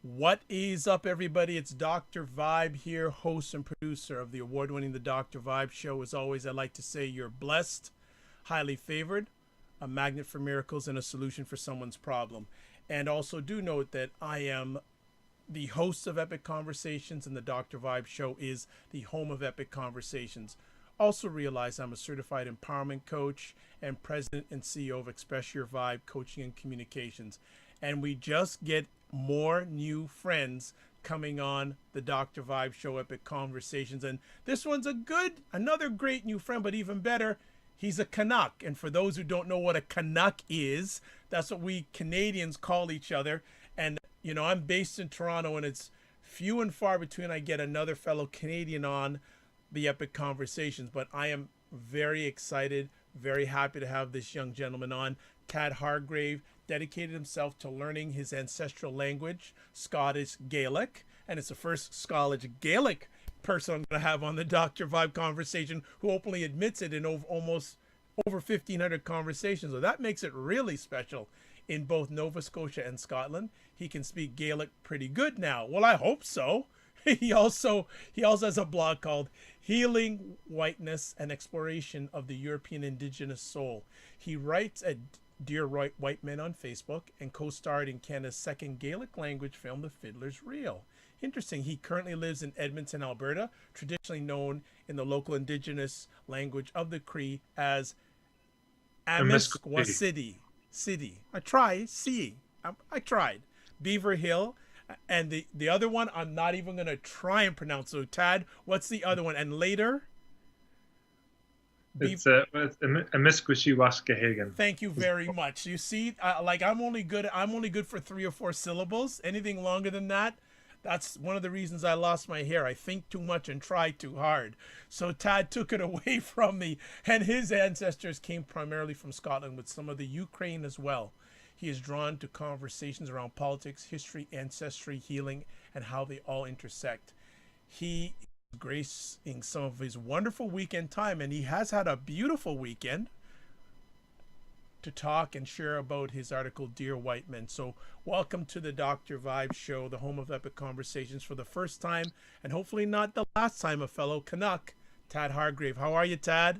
What is up, everybody? It's Dr. Vibe here, host and producer of the award-winning The Dr. Vibe Show. As always, I like to say you're blessed, highly favored, a magnet for miracles, and a solution for someone's problem. And also do note that I am the host of Epic Conversations, and The Dr. Vibe Show is the home of Epic Conversations. Also realize I'm a certified empowerment coach and president and CEO of Express Your Vibe Coaching and Communications. And we just get more new friends coming on the Dr. Vibe Show Epic Conversations. And this one's another great new friend, but even better, he's a Canuck. And for those who don't know what a Canuck is, that's what we Canadians call each other. And, you know, I'm based in Toronto, and it's few and far between I get another fellow Canadian on the Epic Conversations. But I am very excited, very happy to have this young gentleman on. Tad Hargrave dedicated himself to learning his ancestral language, Scottish Gaelic, and it's the first Scottish Gaelic person I'm going to have on the Dr. Vibe Conversation who openly admits it in almost over 1,500 conversations. So that makes it really special. In both Nova Scotia and Scotland, he can speak Gaelic pretty good now. Well, I hope so. He also has a blog called Healing Whiteness and Exploration of the European Indigenous Soul. He writes at Dear White Men on Facebook and co-starred in Canada's second Gaelic language film, The Fiddler's Reel. Interesting. He currently lives in Edmonton, Alberta, traditionally known in the local indigenous language of the Cree as Amiskwaciy. I tried. Beaver Hill. And the other one, I'm not even going to try and pronounce. So, Tad, what's the other one? And later? It's Amiskwaciwaskihegan. Thank you very much. You see, I'm only good for 3 or 4 syllables. Anything longer than that, that's one of the reasons I lost my hair. I think too much and try too hard. So Tad took it away from me, and his ancestors came primarily from Scotland, with some of the Ukraine as well. He is drawn to conversations around politics, history, ancestry, healing, and how they all intersect. He is gracing some of his wonderful weekend time, and he has had a beautiful weekend to talk and share about his article, Dear White Men. So welcome to the Dr. Vibe Show, the home of Epic Conversations, for the first time, and hopefully not the last time, a fellow Canuck, Tad Hargrave. How are you, Tad?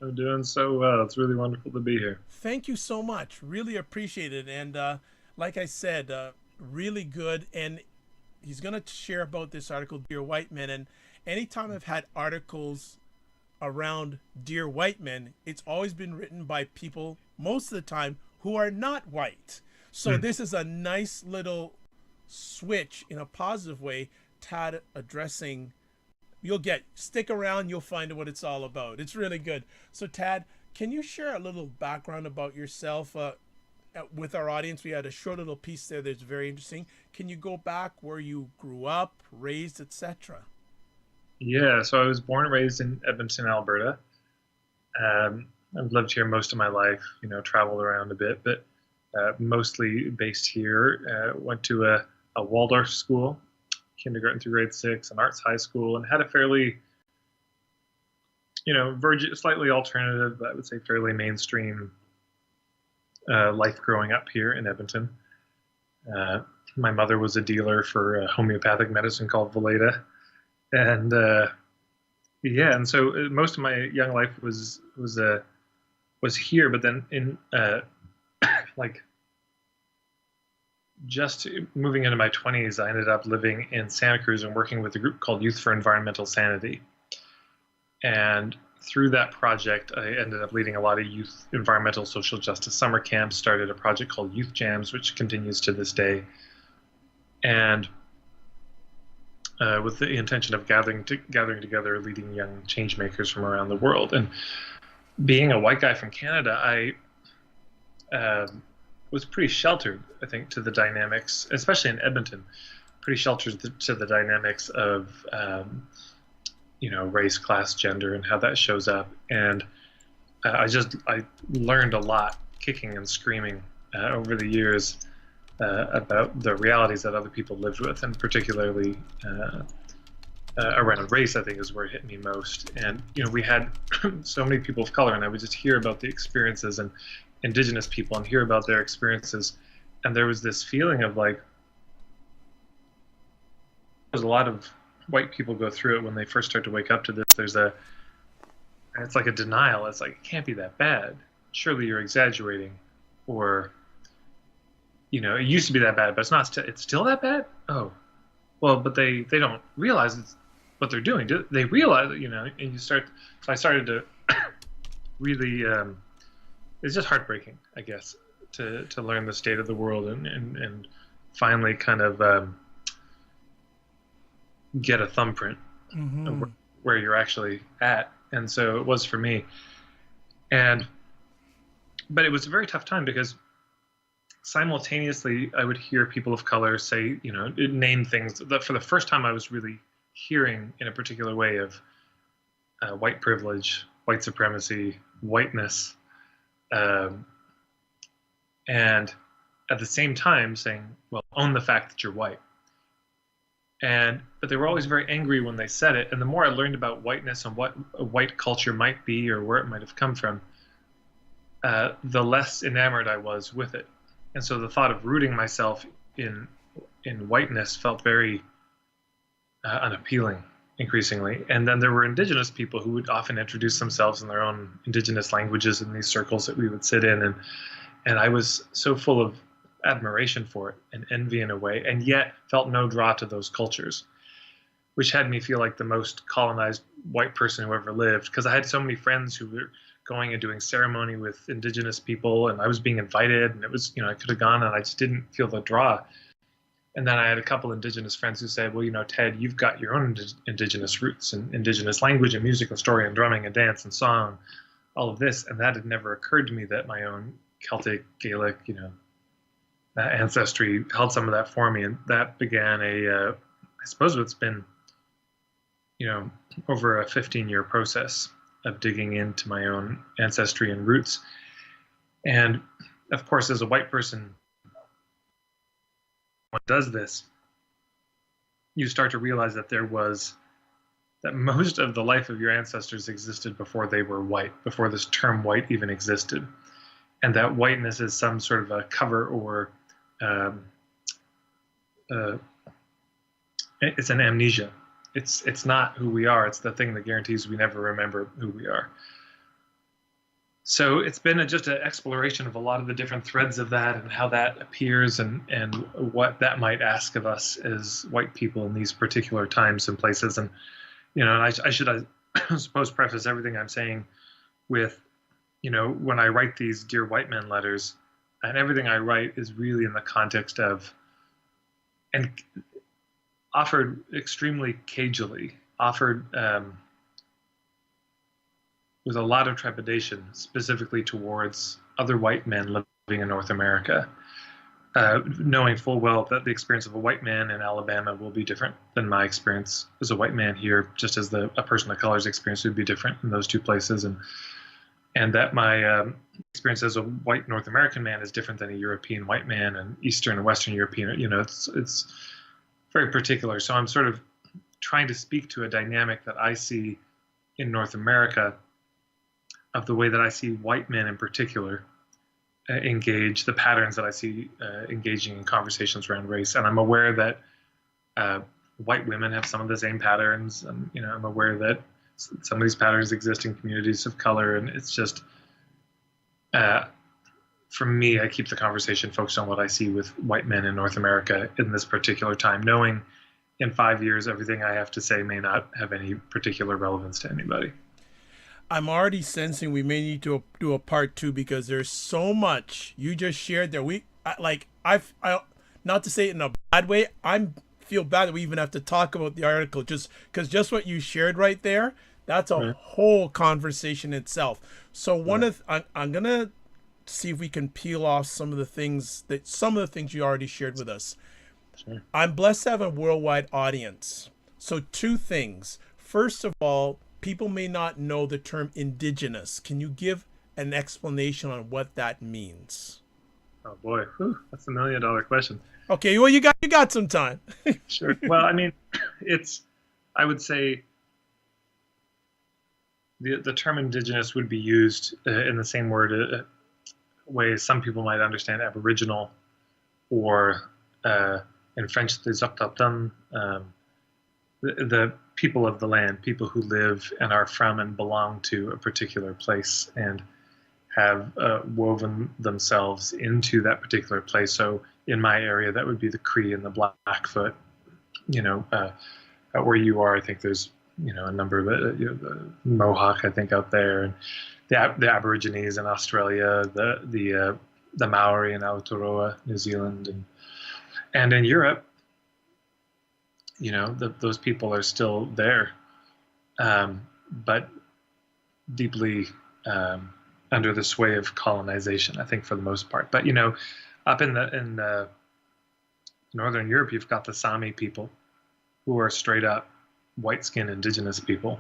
I'm doing so well. It's really wonderful to be here. Thank you so much. Really appreciate it. And like I said, really good. And he's going to share about this article, Dear White Men. And anytime I've had articles around Dear White Men, it's always been written by people, most of the time, who are not white. So this is a nice little switch in a positive way, Tad addressing. Stick around, you'll find what it's all about. It's really good. So Tad, can you share a little background about yourself with our audience? We had a short little piece there that's very interesting. Can you go back where you grew up, raised, etc.? Yeah, so I was born and raised in Edmonton, Alberta. I've lived here most of my life, traveled around a bit, but mostly based here. Went to a Waldorf school, kindergarten through grade 6, an arts high school, and had a fairly, slightly alternative, but I would say fairly mainstream life growing up here in Edmonton. My mother was a dealer for a homeopathic medicine called Valeda. And and so most of my young life was here, but then in just moving into my 20s, I ended up living in Santa Cruz and working with a group called Youth for Environmental Sanity. And through that project, I ended up leading a lot of youth environmental social justice summer camps, started a project called Youth Jams, which continues to this day. And with the intention of gathering together leading young change makers from around the world. And being a white guy from Canada, I was pretty sheltered, I think, to the dynamics, especially in Edmonton, pretty sheltered to the dynamics of, race, class, gender, and how that shows up. And I learned a lot kicking and screaming over the years about the realities that other people lived with, and particularly around race, I think, is where it hit me most. And, we had so many people of color, and I would just hear about the experiences and indigenous people and hear about their experiences. And there was this feeling of a lot of white people go through it when they first start to wake up to this. It's like a denial. It's like, it can't be that bad. Surely you're exaggerating, or it used to be that bad, but it's not. It's still that bad. Oh, well, but they don't realize it's what they're doing. They realize that, and you start. So I started to really. It's just heartbreaking, I guess, to learn the state of the world and finally kind of get a thumbprint of where you're actually at. And so it was for me. But it was a very tough time because simultaneously I would hear people of color say, name things that for the first time I was really hearing in a particular way of white privilege, white supremacy, whiteness, and at the same time saying, well, own the fact that you're white. But they were always very angry when they said it. And the more I learned about whiteness and what a white culture might be or where it might have come from, the less enamored I was with it. And so the thought of rooting myself in whiteness felt very unappealing increasingly. And then there were indigenous people who would often introduce themselves in their own indigenous languages in these circles that we would sit in. And I was so full of admiration for it and envy in a way, and yet felt no draw to those cultures, which had me feel like the most colonized white person who ever lived, because I had so many friends who were going and doing ceremony with indigenous people, and I was being invited, and it was, I could have gone, and I just didn't feel the draw. And then I had a couple indigenous friends who said, well, Ted, you've got your own indigenous roots and indigenous language and music and story and drumming and dance and song, all of this. And that had never occurred to me, that my own Celtic, Gaelic, ancestry held some of that for me. And that began I suppose it's been, over a 15-year process of digging into my own ancestry and roots. And of course, as a white person, when does this, you start to realize that that most of the life of your ancestors existed before they were white, before this term white even existed. And that whiteness is some sort of a cover, or it's an amnesia. It's not who we are. It's the thing that guarantees we never remember who we are. So it's been just an exploration of a lot of the different threads of that and how that appears and what that might ask of us as white people in these particular times and places. And, I should, I suppose, preface everything I'm saying with, when I write these Dear White Men letters, and everything I write is really in the context of, and offered extremely cagily, offered with a lot of trepidation, specifically towards other white men living in North America, knowing full well that the experience of a white man in Alabama will be different than my experience as a white man here, just as a person of color's experience would be different in those two places, and that my experience as a white North American man is different than a European white man and Eastern and Western European. It's very particular. So I'm sort of trying to speak to a dynamic that I see in North America, of the way that I see white men in particular engage, the patterns that I see engaging in conversations around race. And I'm aware that white women have some of the same patterns. And, I'm aware that some of these patterns exist in communities of color. And it's just, for me, I keep the conversation focused on what I see with white men in North America in this particular time, knowing in 5 years, everything I have to say may not have any particular relevance to anybody. I'm already sensing we may need to do a part 2, because there's so much you just shared there. I not to say it in a bad way, I feel bad that we even have to talk about the article, just because just what you shared right there, that's a whole conversation itself. So I'm gonna see if we can peel off some of the things you already shared with us. Sure. I'm blessed to have a worldwide audience. So 2 things. First of all, people may not know the term indigenous. Can you give an explanation on what that means? Oh boy, that's $1 million question. Okay, well, you got some time. Sure. Well, I mean, I would say the term indigenous would be used in the same way some people might understand Aboriginal, or in French, les autochtones. the people of the land, people who live and are from and belong to a particular place and have woven themselves into that particular place. So in my area, that would be the Cree and the Blackfoot. Where you are, I think there's a number of the Mohawk, I think, out there, and the Aborigines in Australia, the Maori in Aotearoa, New Zealand, and in Europe, those people are still there, but deeply under the sway of colonization, I think, for the most part. But up in Northern Europe, you've got the Sami people, who are straight up white-skinned indigenous people.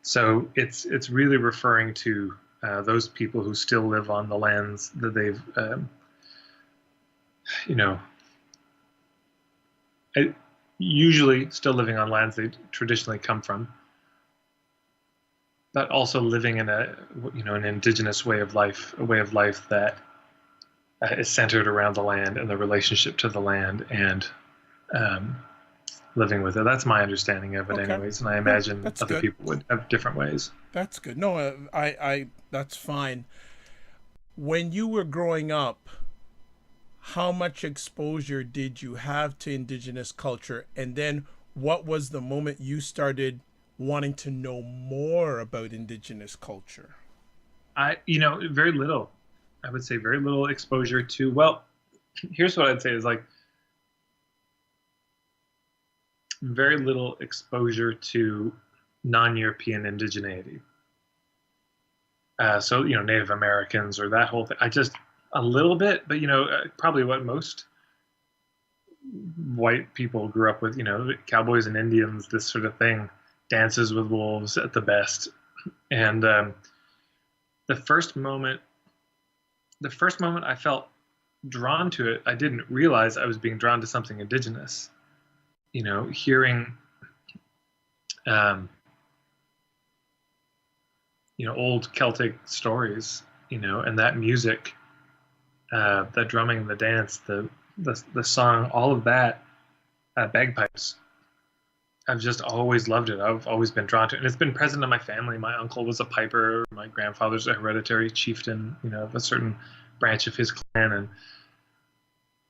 So it's really referring to those people who still live on the lands that they've, usually still living on lands they traditionally come from, but also living in an indigenous way of life, a way of life that is centered around the land and the relationship to the land and living with it. That's my understanding of it, okay. Anyways, and I imagine other good. People would have different ways. That's good. No, I that's fine. When you were growing up, how much exposure did you have to indigenous culture? And then what was the moment you started wanting to know more about indigenous culture? Very little. I would say very little exposure to, well, here's what I'd say is very little exposure to non-European indigeneity. So, Native Americans or that whole thing. A little bit, but, probably what most white people grew up with, cowboys and Indians, this sort of thing, dances with wolves at the best. And the first moment I felt drawn to it, I didn't realize I was being drawn to something indigenous. Hearing, old Celtic stories, and that music, the drumming, the dance, the song, all of that, bagpipes. I've just always loved it. I've always been drawn to it. And it's been present in my family. My uncle was a piper. My grandfather's a hereditary chieftain, of a certain branch of his clan. And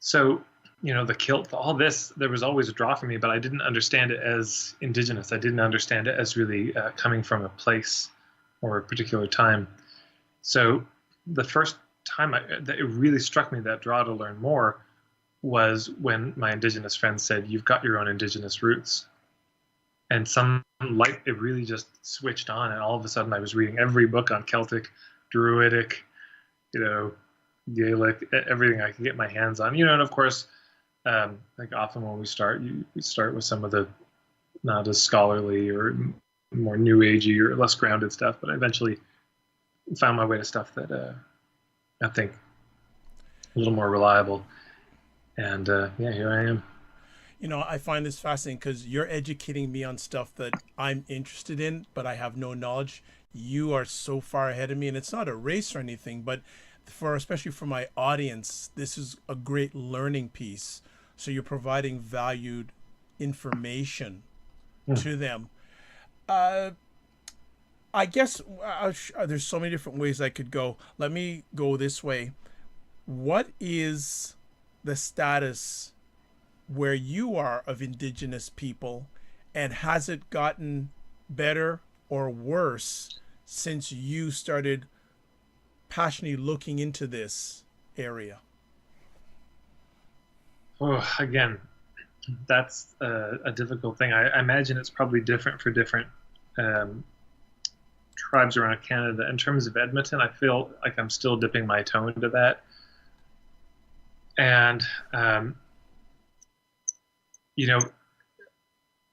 so, the kilt, all this, there was always a draw for me, but I didn't understand it as indigenous. I didn't understand it as really coming from a place or a particular time. So the first time that it really struck me, that draw to learn more, was when my indigenous friends said, "You've got your own indigenous roots." And some light, it really just switched on. And all of a sudden I was reading every book on Celtic, Druidic, Gaelic, everything I could get my hands on, and of course, often when we start with some of the not as scholarly or more new agey or less grounded stuff, but I eventually found my way to stuff that I think a little more reliable. And here I am. I find this fascinating because you're educating me on stuff that I'm interested in, but I have no knowledge. You are so far ahead of me, and it's not a race or anything, but especially for my audience, this is a great learning piece. So you're providing valued information to them. I guess there's so many different ways I could go. Let me go this way. What is the status where you are of indigenous people, and has it gotten better or worse since you started passionately looking into this area? Oh, again, that's a difficult thing. I imagine it's probably different for different tribes around Canada. In terms of Edmonton, I feel like I'm still dipping my toe into that. And,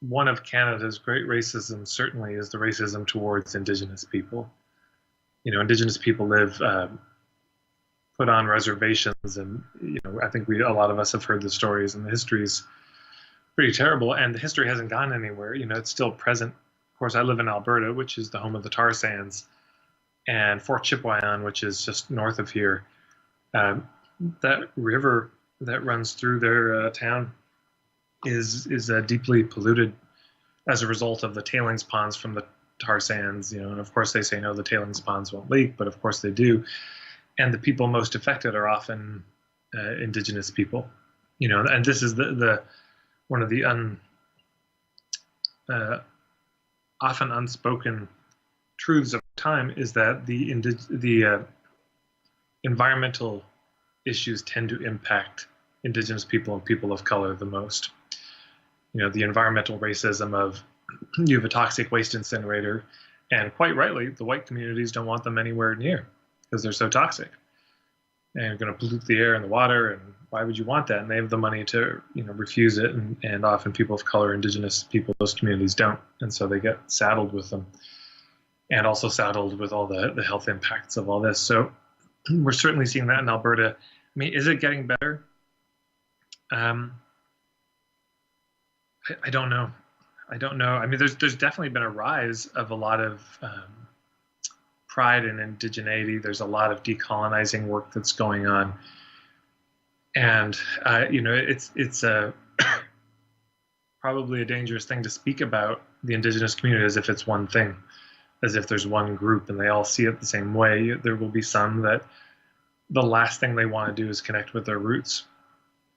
one of Canada's great racism certainly is the racism towards Indigenous people. Indigenous people live put on reservations, and I think a lot of us have heard the stories, and the history's pretty terrible, and the history hasn't gone anywhere. It's still present. Of course, I live in Alberta, which is the home of the tar sands, and Fort Chipewyan, which is just north of here. That river that runs through their town is deeply polluted as a result of the tailings ponds from the tar sands, and of course they say no, the tailings ponds won't leak, but of course they do. And the people most affected are often indigenous people, and this is the one of the often unspoken truths of time, is that the environmental issues tend to impact indigenous people and people of color the most. The environmental racism of, you have a toxic waste incinerator, and quite rightly, the white communities don't want them anywhere near because they're so toxic and you're going to pollute the air and the water, and why would you want that? And they have the money to refuse it, and often people of color, indigenous people, those communities don't, and so they get saddled with them, and also saddled with all the health impacts of all this. So we're certainly seeing that in Alberta. I mean, is it getting better? I don't know. I mean, there's definitely been a rise of a lot of pride in indigeneity. There's a lot of decolonizing work that's going on, and it's probably a dangerous thing to speak about the indigenous community as if it's one thing, as if there's one group and they all see it the same way. There will be some that the last thing they want to do is connect with their roots.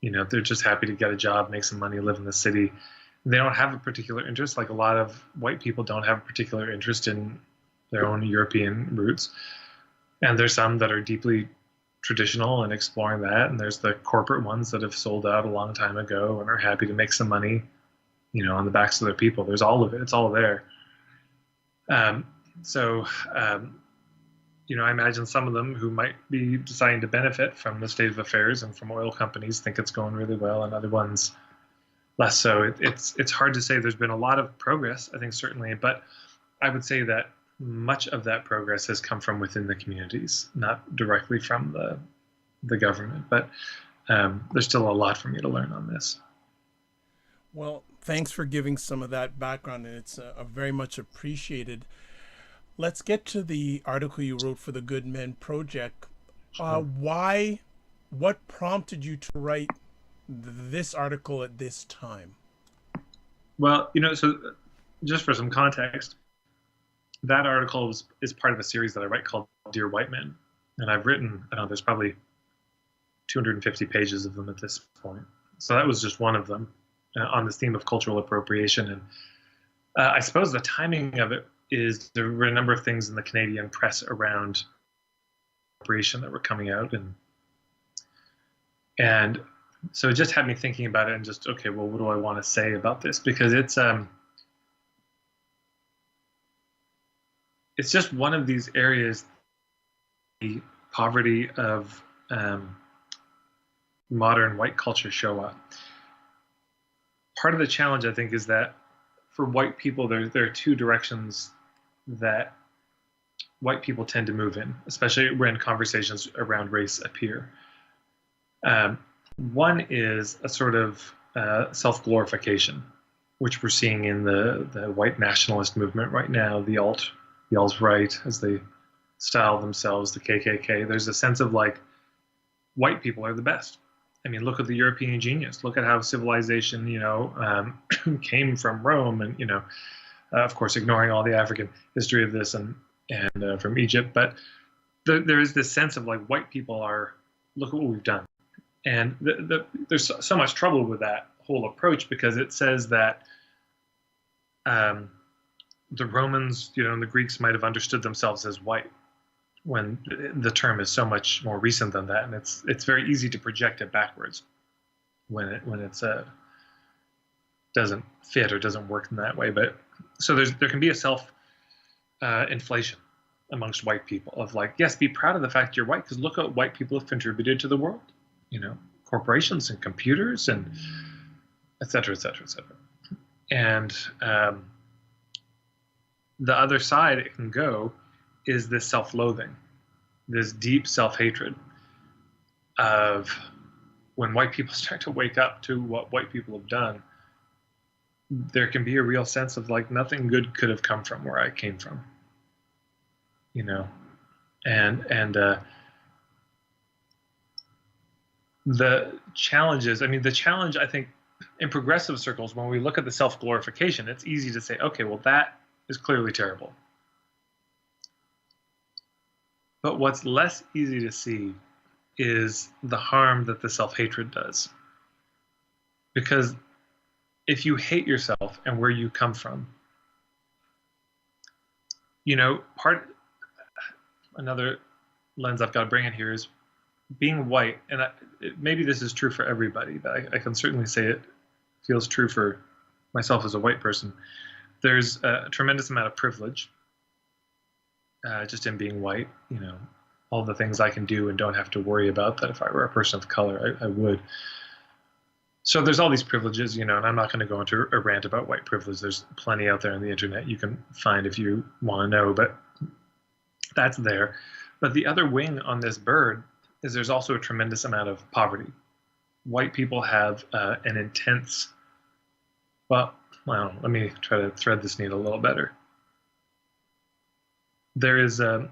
They're just happy to get a job, make some money, live in the city. They don't have a particular interest, like a lot of white people don't have a particular interest in their own European roots. And there's some that are deeply traditional and exploring that. And there's the corporate ones that have sold out a long time ago and are happy to make some money, on the backs of their people. There's all of it. It's all there. I imagine some of them who might be deciding to benefit from the state of affairs and from oil companies think it's going really well, and other ones less so. It's hard to say. There's been a lot of progress, I think, certainly, but I would say that much of that progress has come from within the communities, not directly from the government. But there's still a lot for me to learn on this. Well, thanks for giving some of that background, and it's very much appreciated. Let's get to the article you wrote for the Good Men Project. What prompted you to write this article at this time? Well, so just for some context, that article is part of a series that I write called Dear White Men. And I've written, there's probably 250 pages of them at this point. So that was just one of them on this theme of cultural appropriation. And I suppose the timing of it is there were a number of things in the Canadian press around appropriation that were coming out. And so it just had me thinking about it and just, okay, well, what do I want to say about this? Because it's just one of these areas, the poverty of modern white culture show up. Part of the challenge, I think, is that for white people, there are two directions that white people tend to move in, especially when conversations around race appear. One is a sort of self-glorification, which we're seeing in the white nationalist movement right now, the alt-right, as they style themselves, the KKK. There's a sense of like, white people are the best. I mean, look at the European genius. Look at how civilization, came from Rome, and of course, ignoring all the African history of this and from Egypt. But there is this sense of like, white people are, look at what we've done, and there's so much trouble with that whole approach, because it says that the Romans, and the Greeks might have understood themselves as white, when the term is so much more recent than that, and it's very easy to project it backwards when it's doesn't fit or doesn't work in that way. But so there can be a self inflation amongst white people of like, yes, be proud of the fact you're white, because look what white people have contributed to the world, corporations and computers and et cetera, et cetera, et cetera. And the other side it can go is this self-loathing, this deep self-hatred of when white people start to wake up to what white people have done, there can be a real sense of like, nothing good could have come from where I came from, and the challenges, the challenge, I think, in progressive circles, when we look at the self-glorification, it's easy to say, okay, well, that is clearly terrible. But what's less easy to see is the harm that the self-hatred does. Because if you hate yourself and where you come from, you know, another lens I've got to bring in here is being white, and maybe this is true for everybody, but I can certainly say it feels true for myself as a white person. There's a tremendous amount of privilege just in being white, you know, all the things I can do and don't have to worry about that if I were a person of color, I would. So there's all these privileges, you know, and I'm not going to go into a rant about white privilege. There's plenty out there on the internet you can find if you want to know, but that's there. But the other wing on this bird is there's also a tremendous amount of poverty. White people have an intense, well, let me try to thread this needle a little better. There is a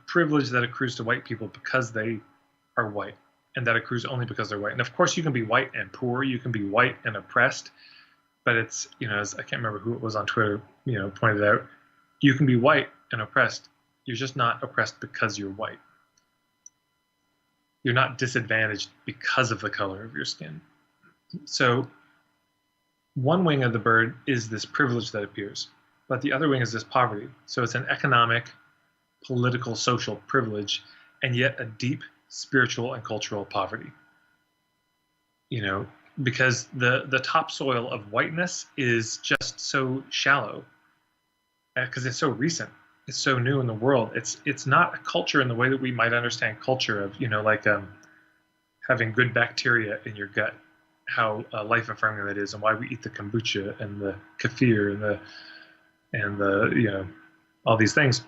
privilege that accrues to white people because they are white, and that accrues only because they're white. And of course, you can be white and poor, you can be white and oppressed, but it's, you know, as I can't remember who it was on Twitter, you know, pointed out, you can be white and oppressed. You're just not oppressed because you're white. You're not disadvantaged because of the color of your skin. So one wing of the bird is this privilege that appears, but the other wing is this poverty. So it's an economic, political, social privilege, and yet a deep spiritual and cultural poverty. You know, because the topsoil of whiteness is just so shallow, because it's so recent. It's so new in the world. It's not a culture in the way that we might understand culture of, you know, like having good bacteria in your gut, how life affirming that is, and why we eat the kombucha and the kefir and the you know, all these things,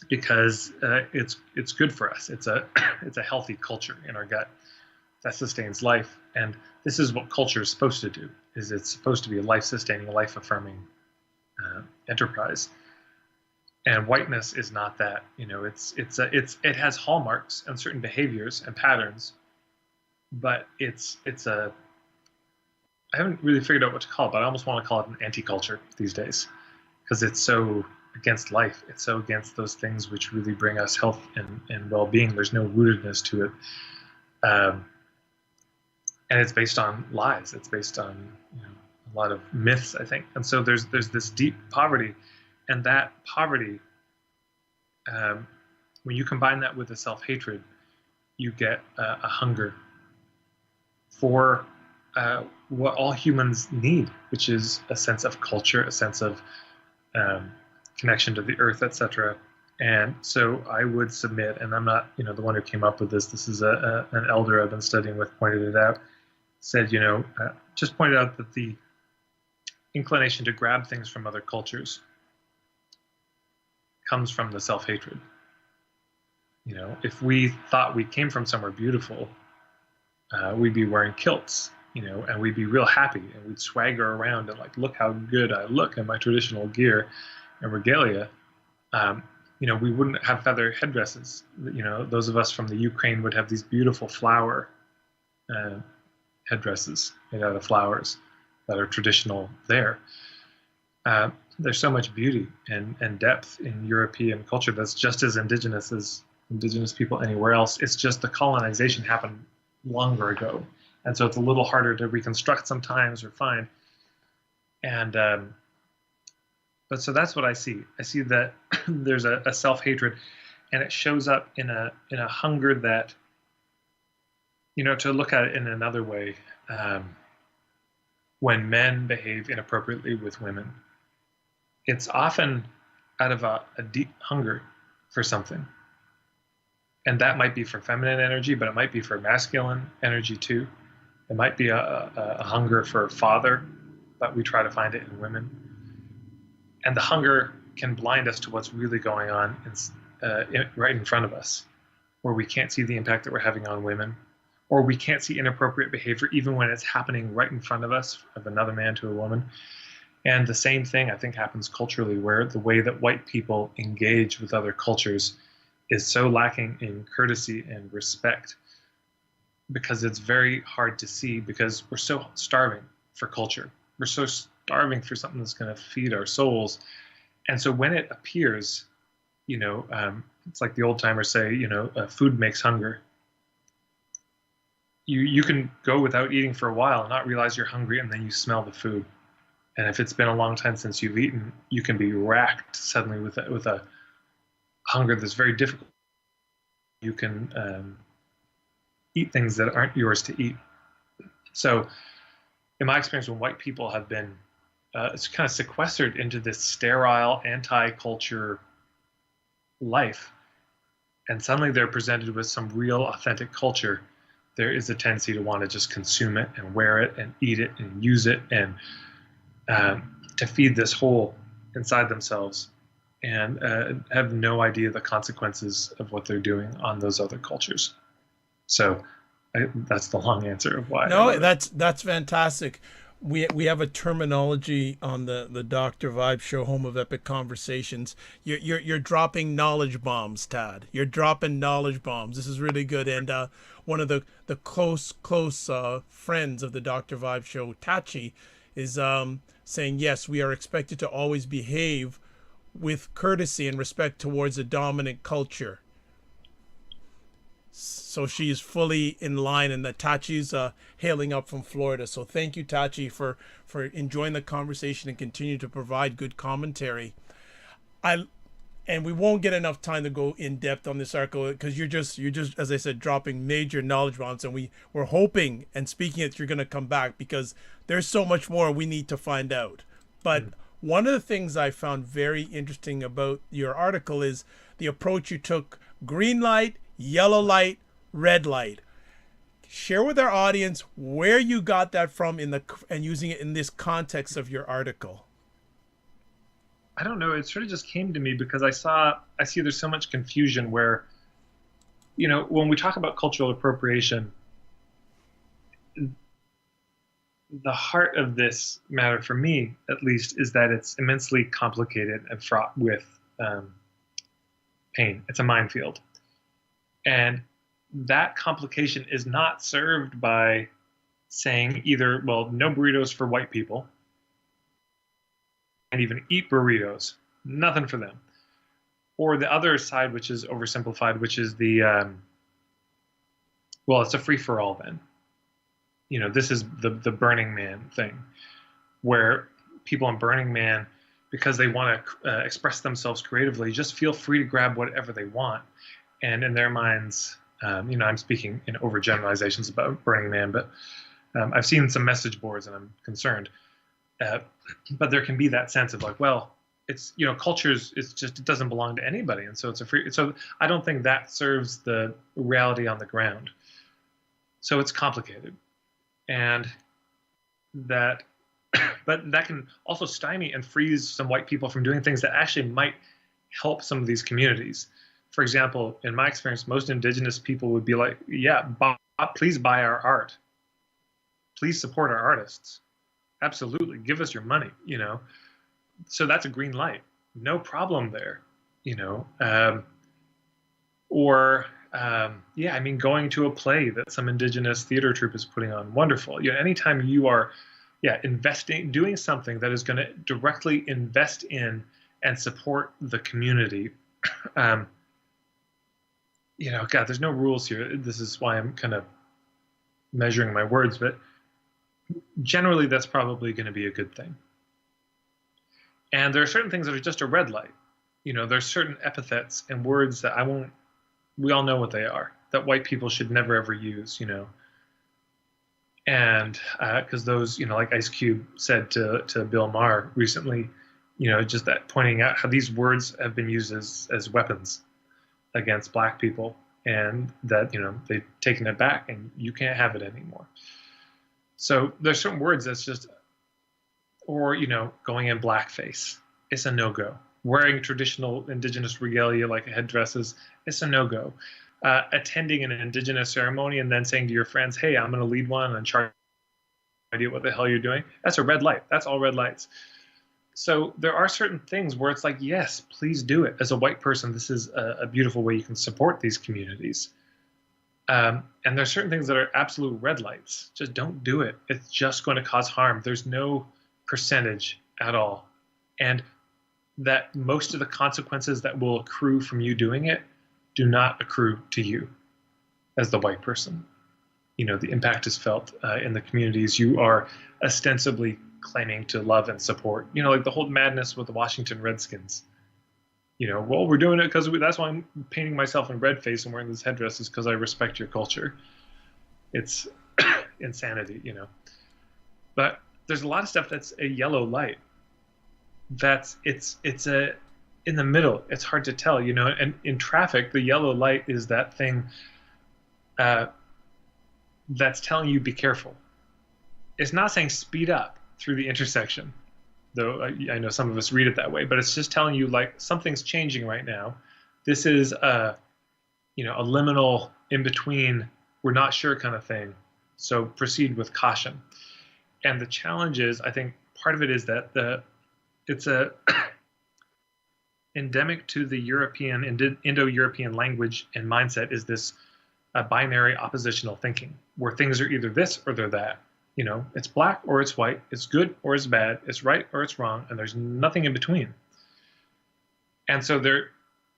because it's good for us. It's a healthy culture in our gut that sustains life, and this is what culture is supposed to do. Is it's supposed to be a life-sustaining, life-affirming enterprise. And whiteness is not that. You know, it has hallmarks and certain behaviors and patterns, but it's a, I haven't really figured out what to call it, but I almost want to call it an anti-culture these days, because it's so against life. It's so against those things which really bring us health and well-being. There's no rootedness to it, and it's based on lies. It's based on, you know, a lot of myths, I think. And so there's this deep poverty. And that poverty, when you combine that with the self-hatred, you get a hunger for what all humans need, which is a sense of culture, a sense of connection to the earth, etc. And so I would submit, and I'm not, you know, the one who came up with this. This is an elder I've been studying with, pointed it out, said, you know, just pointed out that the inclination to grab things from other cultures comes from the self-hatred. You know, if we thought we came from somewhere beautiful, we'd be wearing kilts, you know, and we'd be real happy, and we'd swagger around and like, look how good I look in my traditional gear and regalia. You know, we wouldn't have feather headdresses. You know, those of us from the Ukraine would have these beautiful flower headdresses made out of flowers that are traditional there. There's so much beauty and depth in European culture that's just as indigenous as indigenous people anywhere else. It's just the colonization happened longer ago. And so it's a little harder to reconstruct sometimes or find. And, but so that's what I see. I see that there's a self-hatred, and it shows up in a hunger that, you know, to look at it in another way, when men behave inappropriately with women, it's often out of a deep hunger for something. And that might be for feminine energy, but it might be for masculine energy too. It might be a hunger for father, but we try to find it in women. And the hunger can blind us to what's really going on right in front of us, where we can't see the impact that we're having on women, or we can't see inappropriate behavior even when it's happening right in front of us, of another man to a woman. And the same thing, I think, happens culturally, where the way that white people engage with other cultures is so lacking in courtesy and respect because it's very hard to see because we're so starving for culture. We're so starving for something that's going to feed our souls. And so when it appears, it's like the old timers say, food makes hunger. You can go without eating for a while and not realize you're hungry, and then you smell the food. And if it's been a long time since you've eaten, you can be racked suddenly with a hunger that's very difficult. You can eat things that aren't yours to eat. So, in my experience, when white people have been it's kind of sequestered into this sterile anti-culture life, and suddenly they're presented with some real authentic culture, there is a tendency to want to just consume it and wear it and eat it and use it and to feed this hole inside themselves, and have no idea the consequences of what they're doing on those other cultures. So that's the long answer of why. No, that's fantastic. We have a terminology on the Dr. Vibe Show, home of epic conversations. You're dropping knowledge bombs, Tad. You're dropping knowledge bombs. This is really good. And one of the close friends of the Dr. Vibe Show, Tachi, is saying, yes, we are expected to always behave with courtesy and respect towards a dominant culture. So she is fully in line, and that Tachi's hailing up from Florida. So thank you, Tachi, for enjoying the conversation and continue to provide good commentary. And we won't get enough time to go in depth on this article because you're just as I said, dropping major knowledge bombs, and we're hoping and speaking that you're going to come back because there's so much more we need to find out. But one of the things I found very interesting about your article is the approach you took: green light, yellow light, red light. Share with our audience where you got that from and using it in this context of your article. I don't know. It sort of just came to me because I see there's so much confusion where, when we talk about cultural appropriation, the heart of this matter, for me at least, is that it's immensely complicated and fraught with pain. It's a minefield. And that complication is not served by saying either, well, no burritos for white people, and even eat burritos, nothing for them. Or the other side, which is oversimplified, which is the, well, it's a free-for-all then. This is the Burning Man thing, where people in Burning Man, because they want to express themselves creatively, just feel free to grab whatever they want. And in their minds, I'm speaking in overgeneralizations about Burning Man, but I've seen some message boards and I'm concerned. But there can be that sense of like, well, it's, cultures, it doesn't belong to anybody. And so so I don't think that serves the reality on the ground. So it's complicated. And but that can also stymie and freeze some white people from doing things that actually might help some of these communities. For example, in my experience, most indigenous people would be like, yeah, please buy our art. Please support our artists. Absolutely. Give us your money, So that's a green light. No problem there, going to a play that some indigenous theater troupe is putting on, wonderful. Anytime you are, doing something that is going to directly invest in and support the community, God, there's no rules here. This is why I'm kind of measuring my words, but generally that's probably going to be a good thing. And there are certain things that are just a red light. There's certain epithets and words that we all know what they are, that white people should never ever use, And because those, like Ice Cube said to Bill Maher recently, just that pointing out how these words have been used as weapons against black people, and that, they've taken it back and you can't have it anymore. So there's certain words that's just, or, going in blackface, it's a no-go. Wearing traditional indigenous regalia like headdresses, it's a no-go. Attending an indigenous ceremony and then saying to your friends, hey, I'm going to lead one and charge idea what the hell you're doing, that's a red light. That's all red lights. So there are certain things where it's like, yes, please do it. As a white person, this is a beautiful way you can support these communities. And there's certain things that are absolute red lights. Just don't do it. It's just going to cause harm. There's no percentage at all. And that most of the consequences that will accrue from you doing it do not accrue to you as the white person. The impact is felt in the communities you are ostensibly claiming to love and support. Like the whole madness with the Washington Redskins. Well, we're doing it because that's why I'm painting myself in red face and wearing this headdress is because I respect your culture. It's insanity, But there's a lot of stuff that's a yellow light. It's in the middle. It's hard to tell, And in traffic, the yellow light is that thing that's telling you be careful. It's not saying speed up through the intersection, though I know some of us read it that way, but it's just telling you like something's changing right now. This is a liminal in between, we're not sure kind of thing. So proceed with caution. And the challenge is, I think part of it is that it's a endemic to the Indo-European language and mindset is this binary oppositional thinking, where things are either this or they're that. It's black or it's white, it's good or it's bad, it's right or it's wrong, and there's nothing in between. And so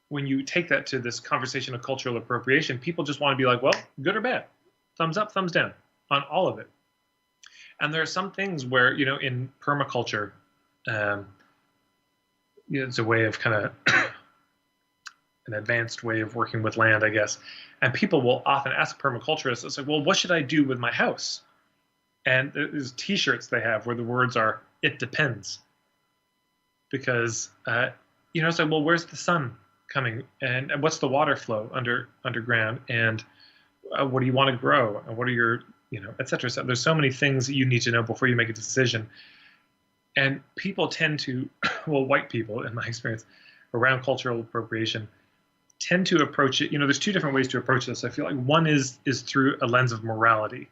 when you take that to this conversation of cultural appropriation, people just want to be like, well, good or bad, thumbs up, thumbs down on all of it. And there are some things where, in permaculture, it's a way of kind of an advanced way of working with land, I guess. And people will often ask permaculturists, it's like, well, what should I do with my house? And there's T-shirts they have where the words are, it depends. Because, it's like, well, where's the sun coming? And what's the water flow underground? And what do you want to grow? And what are your, et cetera. So there's so many things that you need to know before you make a decision. And people tend to, well, white people, in my experience, around cultural appropriation, tend to approach it. There's two different ways to approach this. I feel like one is through a lens of morality,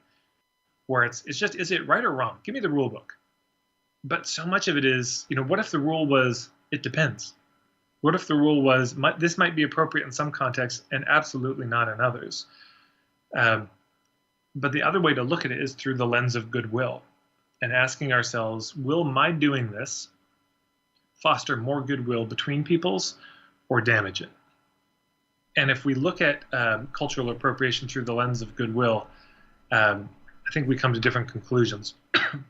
where it's just, is it right or wrong? Give me the rule book. But so much of it is, what if the rule was, it depends? What if the rule was, this might be appropriate in some contexts and absolutely not in others? But the other way to look at it is through the lens of goodwill and asking ourselves, will my doing this foster more goodwill between peoples or damage it? And if we look at cultural appropriation through the lens of goodwill, I think we come to different conclusions.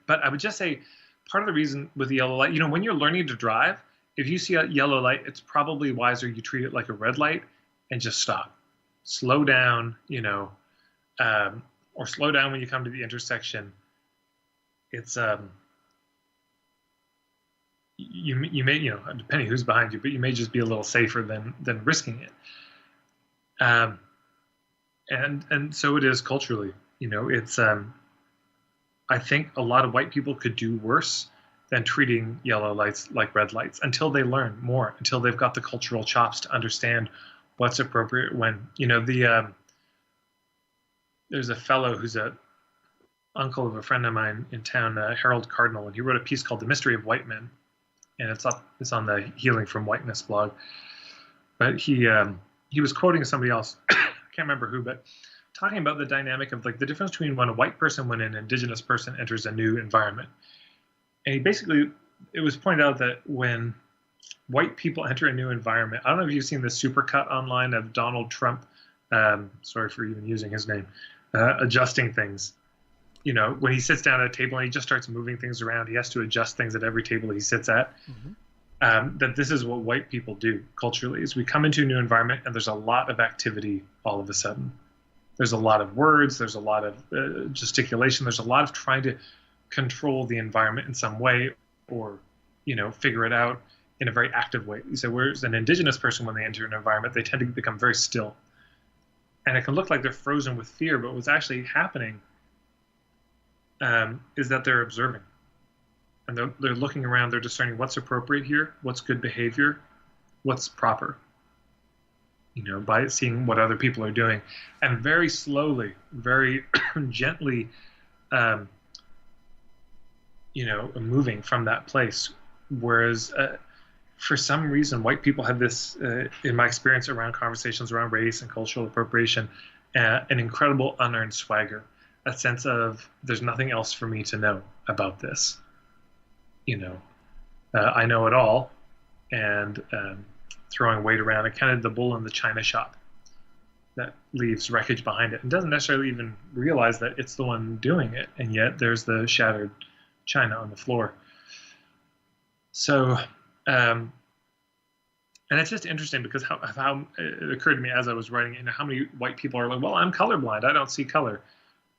But I would just say part of the reason with the yellow light, when you're learning to drive, if you see a yellow light, it's probably wiser you treat it like a red light and just stop. Slow down, or slow down when you come to the intersection. It's, you may, depending who's behind you, but you may just be a little safer than risking it. And so it is culturally. It's I think a lot of white people could do worse than treating yellow lights like red lights until they learn more, until they've got the cultural chops to understand what's appropriate when. There's a fellow who's a uncle of a friend of mine in town, Harold Cardinal, and he wrote a piece called "The Mystery of White Men," and it's on the Healing from Whiteness blog. But he was quoting somebody else, I can't remember who, but talking about the dynamic of like the difference between when a white person, when an indigenous person enters a new environment. And it was pointed out that when white people enter a new environment, I don't know if you've seen the supercut online of Donald Trump, sorry for even using his name, adjusting things. When he sits down at a table and he just starts moving things around, he has to adjust things at every table he sits at. Mm-hmm. That this is what white people do culturally, is we come into a new environment and there's a lot of activity all of a sudden. There's a lot of words, there's a lot of gesticulation, there's a lot of trying to control the environment in some way or, figure it out in a very active way. So whereas an indigenous person, when they enter an environment, they tend to become very still. And it can look like they're frozen with fear, but what's actually happening is that they're observing. And they're looking around, they're discerning what's appropriate here, what's good behavior, what's proper. By seeing what other people are doing, and very slowly, very gently, moving from that place. Whereas, for some reason, white people have this, in my experience around conversations around race and cultural appropriation, an incredible unearned swagger, a sense of there's nothing else for me to know about this. I know it all, and throwing weight around and kind of the bull in the china shop that leaves wreckage behind it and doesn't necessarily even realize that it's the one doing it, and yet there's the shattered china on the floor. So, and it's just interesting because how it occurred to me as I was writing it, how many white people are like, well, I'm colorblind, I don't see color.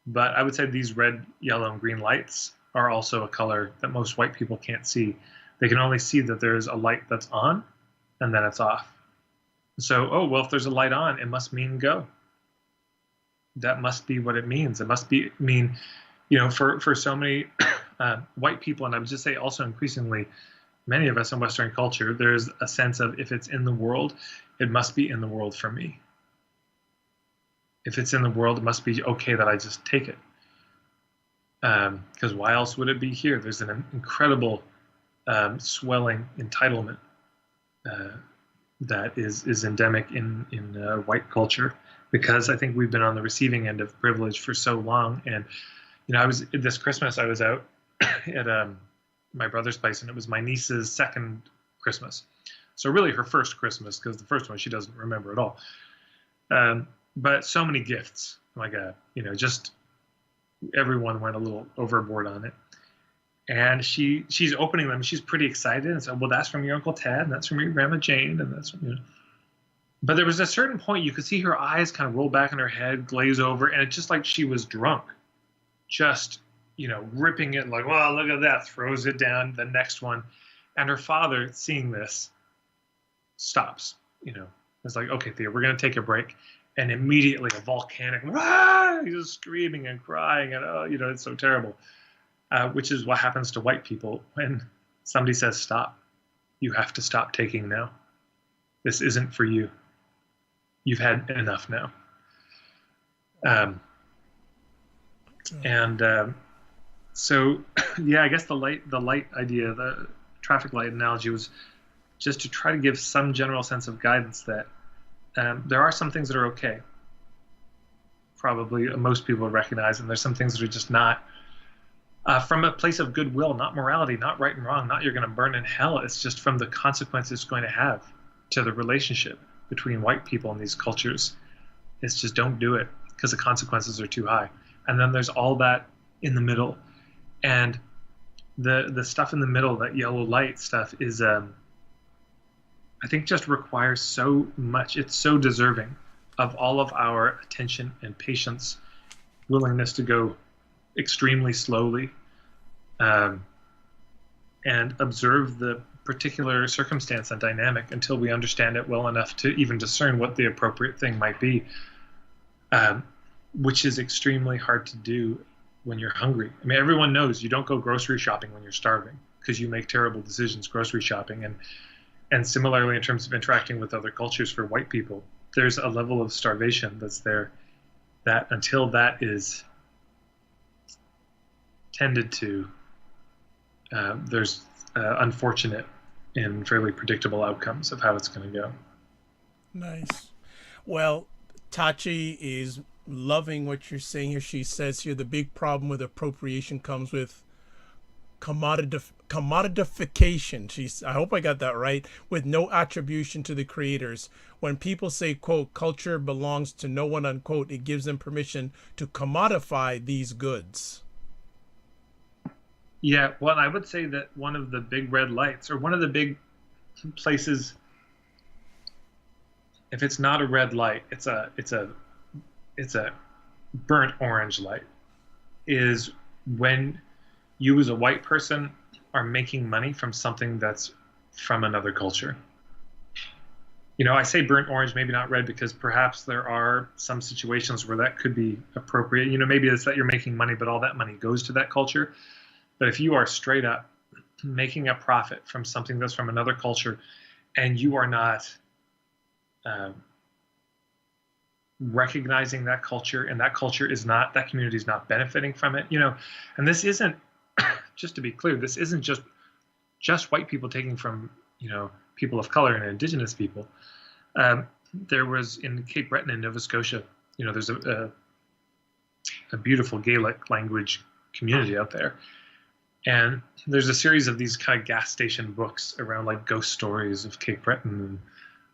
But I would say these red, yellow, and green lights are also a color that most white people can't see. They can only see that there's a light that's on and then it's off. So, oh, well, if there's a light on, it must mean go. That must be what it means. It must mean, for so many white people, and I would just say also increasingly many of us in Western culture, there's a sense of if it's in the world, it must be in the world for me. If it's in the world, it must be okay that I just take it. Because why else would it be here? There's an incredible swelling entitlement that is endemic in white culture, because I think we've been on the receiving end of privilege for so long. And this Christmas I was out at my brother's place, and it was my niece's second Christmas, so really her first Christmas, because the first one she doesn't remember at all. But so many gifts, like just everyone went a little overboard on it. And she's opening them. She's pretty excited and said, well, that's from your Uncle Tad, and that's from your Grandma Jane, and that's from, But there was a certain point you could see her eyes kind of roll back in her head, glaze over, and it's just like she was drunk. Just, ripping it like, well, look at that, throws it down, the next one. And her father, seeing this, stops, It's like, okay, Thea, we're going to take a break. And immediately a volcanic, he's just screaming and crying, and, it's so terrible. Which is what happens to white people when somebody says stop. You have to stop taking now. This isn't for you. You've had enough now. So yeah, I guess the light idea, the traffic light analogy, was just to try to give some general sense of guidance that there are some things that are okay. Probably most people would recognize, and there's some things that are just not. From a place of goodwill, not morality, not right and wrong, not you're going to burn in hell. It's just from the consequences it's going to have to the relationship between white people in these cultures. It's just don't do it because the consequences are too high. And then there's all that in the middle. And the stuff in the middle, that yellow light stuff, is, I think, just requires so much. It's so deserving of all of our attention and patience, willingness to go extremely slowly, and observe the particular circumstance and dynamic until we understand it well enough to even discern what the appropriate thing might be, which is extremely hard to do when you're hungry. I mean, everyone knows you don't go grocery shopping when you're starving, because you make terrible decisions grocery shopping. And similarly, in terms of interacting with other cultures, for white people, there's a level of starvation that's there that until that is tended to, there's unfortunate and fairly predictable outcomes of how it's going to go. Nice. Well, Tachi is loving what you're saying here. She says here the big problem with appropriation comes with commodification. I hope I got that right. With no attribution to the creators. When people say, quote, culture belongs to no one, unquote, it gives them permission to commodify these goods. Yeah, well, I would say that one of the big red lights, or one of the big places, if it's not a red light, it's a burnt orange light, is when you as a white person are making money from something that's from another culture. I say burnt orange, maybe not red, because perhaps there are some situations where that could be appropriate. Maybe it's that you're making money, but all that money goes to that culture. But if you are straight up making a profit from something that's from another culture, and you are not recognizing that culture, and that community is not benefiting from it, and this isn't, just to be clear, this isn't just white people taking from, people of color and indigenous people. There was in Cape Breton in Nova Scotia there's a beautiful Gaelic language community out there. And there's a series of these kind of gas station books around like ghost stories of Cape Breton and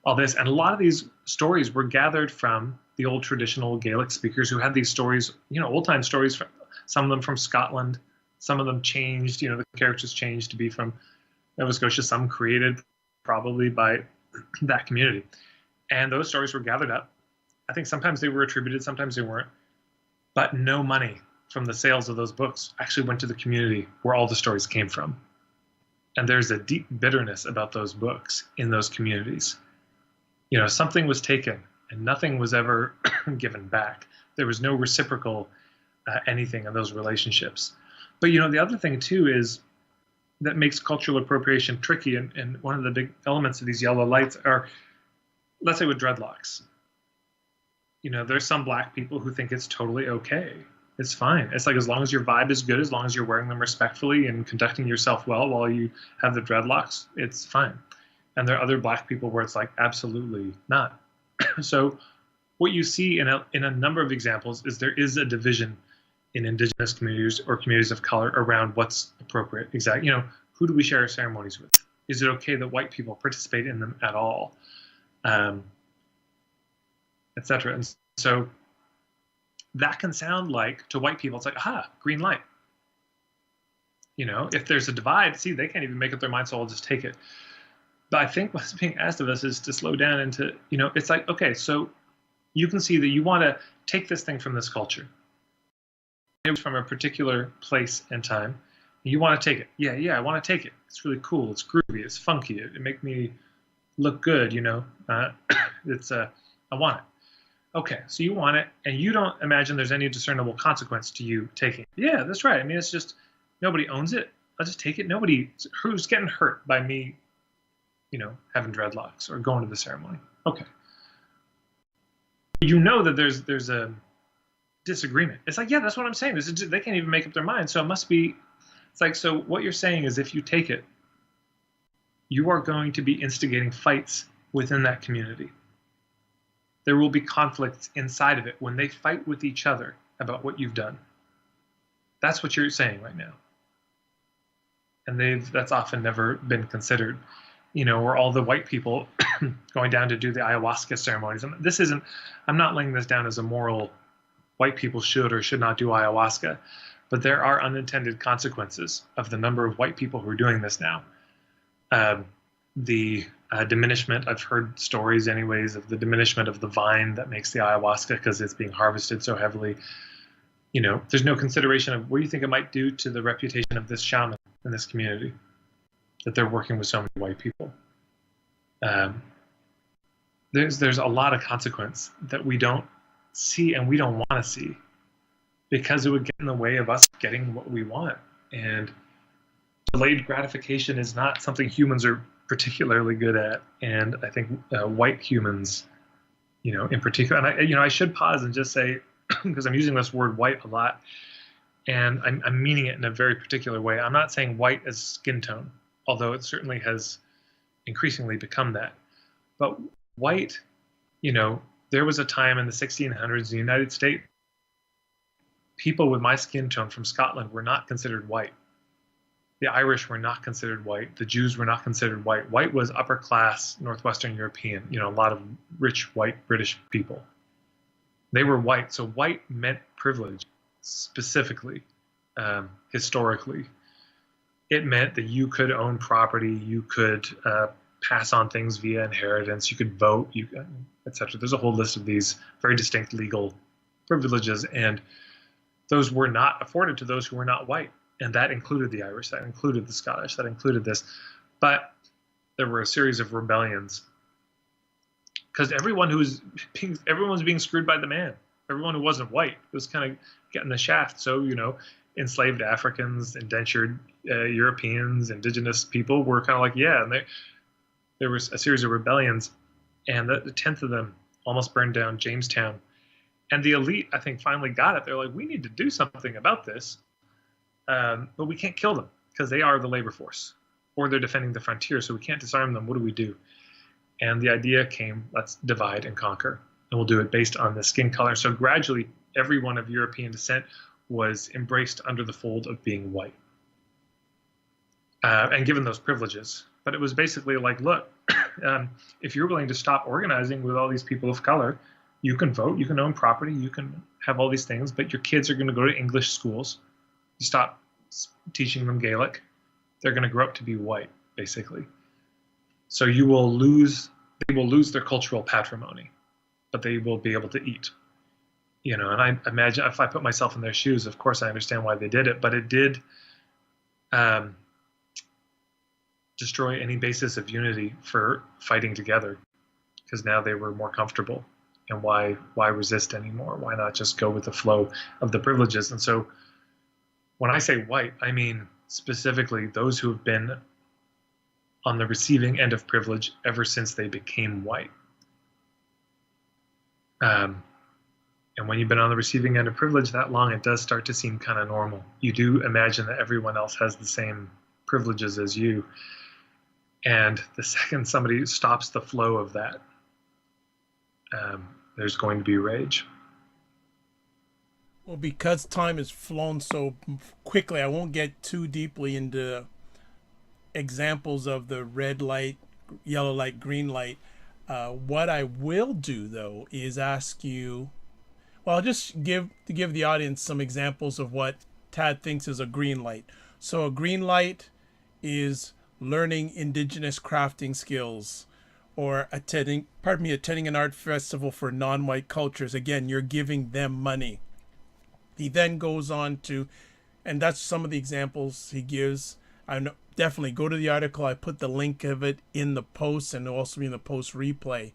all this. And a lot of these stories were gathered from the old traditional Gaelic speakers who had these stories, old time stories, some of them from Scotland, some of them changed, the characters changed to be from Nova Scotia, some created probably by that community. And those stories were gathered up. I think sometimes they were attributed, sometimes they weren't. But no money from the sales of those books actually went to the community where all the stories came from. And there's a deep bitterness about those books in those communities. Something was taken and nothing was ever given back. There was no reciprocal anything in those relationships. But, the other thing, too, is that makes cultural appropriation tricky. And one of the big elements of these yellow lights are, let's say with dreadlocks. There's some Black people who think it's totally okay. It's fine. It's like, as long as your vibe is good, as long as you're wearing them respectfully and conducting yourself well while you have the dreadlocks, it's fine. And there are other Black people where it's like, absolutely not. So what you see in a number of examples is there is a division in indigenous communities or communities of color around what's appropriate. Exactly. Who do we share our ceremonies with? Is it okay that white people participate in them at all? Etc. And so that can sound like, to white people, it's like, aha, green light. If there's a divide, see, they can't even make up their mind, so I'll just take it. But I think what's being asked of us is to slow down and to, it's like, okay, so you can see that you want to take this thing from this culture. It was from a particular place and time. And you want to take it. Yeah, I want to take it. It's really cool. It's groovy. It's funky. It makes me look good, I want it. Okay, so you want it, and you don't imagine there's any discernible consequence to you taking it. Yeah, that's right. I mean, it's just, nobody owns it. I'll just take it. Who's getting hurt by me, having dreadlocks or going to the ceremony. Okay. That there's a disagreement. It's like, yeah, that's what I'm saying. They can't even make up their mind. So it must be, it's like, so what you're saying is if you take it, you are going to be instigating fights within that community. There will be conflicts inside of it when they fight with each other about what you've done. That's what you're saying right now. And that's often never been considered. Or all the white people going down to do the ayahuasca ceremonies. And I'm not laying this down as a moral, white people should or should not do ayahuasca, but there are unintended consequences of the number of white people who are doing this now. The diminishment, I've heard stories anyways, of the diminishment of the vine that makes the ayahuasca because it's being harvested so heavily. There's no consideration of what do you think it might do to the reputation of this shaman in this community, that they're working with so many white people. There's a lot of consequence that we don't see and we don't want to see because it would get in the way of us getting what we want. And delayed gratification is not something humans are particularly good at. And I think white humans, in particular, and I should pause and just say, because I'm using this word white a lot, and I'm meaning it in a very particular way. I'm not saying white as skin tone, although it certainly has increasingly become that. But white, there was a time in the 1600s in the United States, people with my skin tone from Scotland were not considered white. The Irish were not considered white. The Jews were not considered white. White was upper class, Northwestern European, a lot of rich white British people. They were white. So white meant privilege, specifically, historically. It meant that you could own property, you could pass on things via inheritance, you could vote, etc. There's a whole list of these very distinct legal privileges, and those were not afforded to those who were not white. And that included the Irish, that included the Scottish, that included this. But there were a series of rebellions because everyone was being screwed by the man. Everyone who wasn't white was kind of getting the shaft. So, enslaved Africans, indentured Europeans, indigenous people were kind of like, yeah. And there was a series of rebellions, and the 10th of them almost burned down Jamestown. And the elite, I think, finally got it. They're like, we need to do something about this. But we can't kill them because they are the labor force, or they're defending the frontier, so we can't disarm them. What do we do? And the idea came, let's divide and conquer. and we'll do it based on the skin color. So gradually, everyone of European descent was embraced under the fold of being white and given those privileges. But it was basically like, look, if you're willing to stop organizing with all these people of color, you can vote, you can own property, you can have all these things, but your kids are going to go to English schools. You stop teaching them Gaelic, they're going to grow up to be white, basically. So they will lose their cultural patrimony, but they will be able to eat. And I imagine if I put myself in their shoes, of course I understand why they did it, but it did destroy any basis of unity for fighting together, because now they were more comfortable. And why resist anymore? Why not just go with the flow of the privileges? And so when I say white, I mean specifically those who have been on the receiving end of privilege ever since they became white. And when you've been on the receiving end of privilege that long, it does start to seem kind of normal. You do imagine that everyone else has the same privileges as you. And the second somebody stops the flow of that, there's going to be rage. Well, because time has flown so quickly, I won't get too deeply into examples of the red light, yellow light, green light. What I will do, though, is ask you, well, I'll just give the audience some examples of what Tad thinks is a green light. So a green light is learning indigenous crafting skills, or attending an art festival for non-white cultures. Again, you're giving them money. He then goes on to, and that's some of the examples he gives. I know, definitely go to the article. I put the link of it in the post and also in the post replay.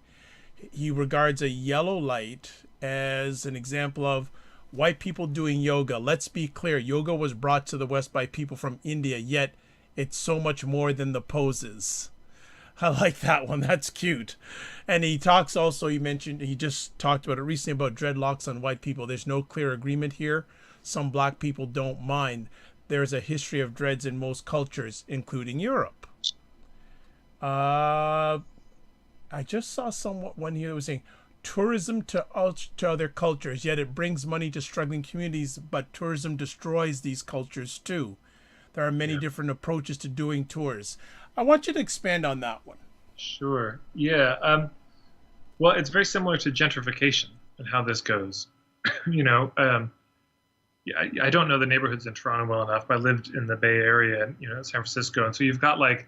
He regards a yellow light as an example of white people doing yoga. Let's be clear, yoga was brought to the West by people from India, yet it's so much more than the poses. I like that one. That's cute. And he talks also, he just talked about it recently about dreadlocks on white people. There's no clear agreement here. Some black people don't mind. There's a history of dreads in most cultures, including Europe. I just saw one here that was saying tourism to other cultures, yet it brings money to struggling communities, but tourism destroys these cultures too. There are many different approaches to doing tours. I want you to expand on that one. Sure. Yeah. Well, it's very similar to gentrification and how this goes. I don't know the neighborhoods in Toronto well enough, but I lived in the Bay Area and, San Francisco. And so you've got like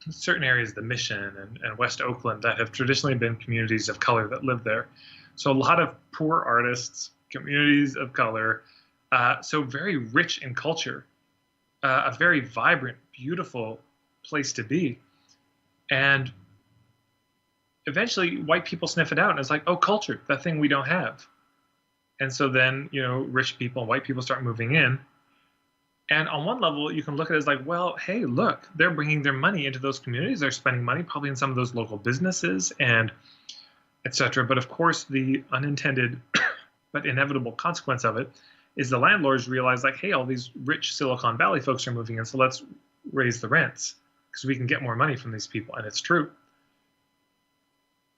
certain areas, the Mission and West Oakland, that have traditionally been communities of color that live there. So a lot of poor artists, communities of color, so very rich in culture, a very vibrant, beautiful place to be. And eventually white people sniff it out and it's like, oh, culture, that thing we don't have. And so then, rich people and white people start moving in. And on one level, you can look at it as like, well, hey, look, they're bringing their money into those communities. They're spending money probably in some of those local businesses and et cetera. But of course, the unintended but inevitable consequence of it is the landlords realize like, hey, all these rich Silicon Valley folks are moving in, so let's raise the rents because we can get more money from these people. And it's true.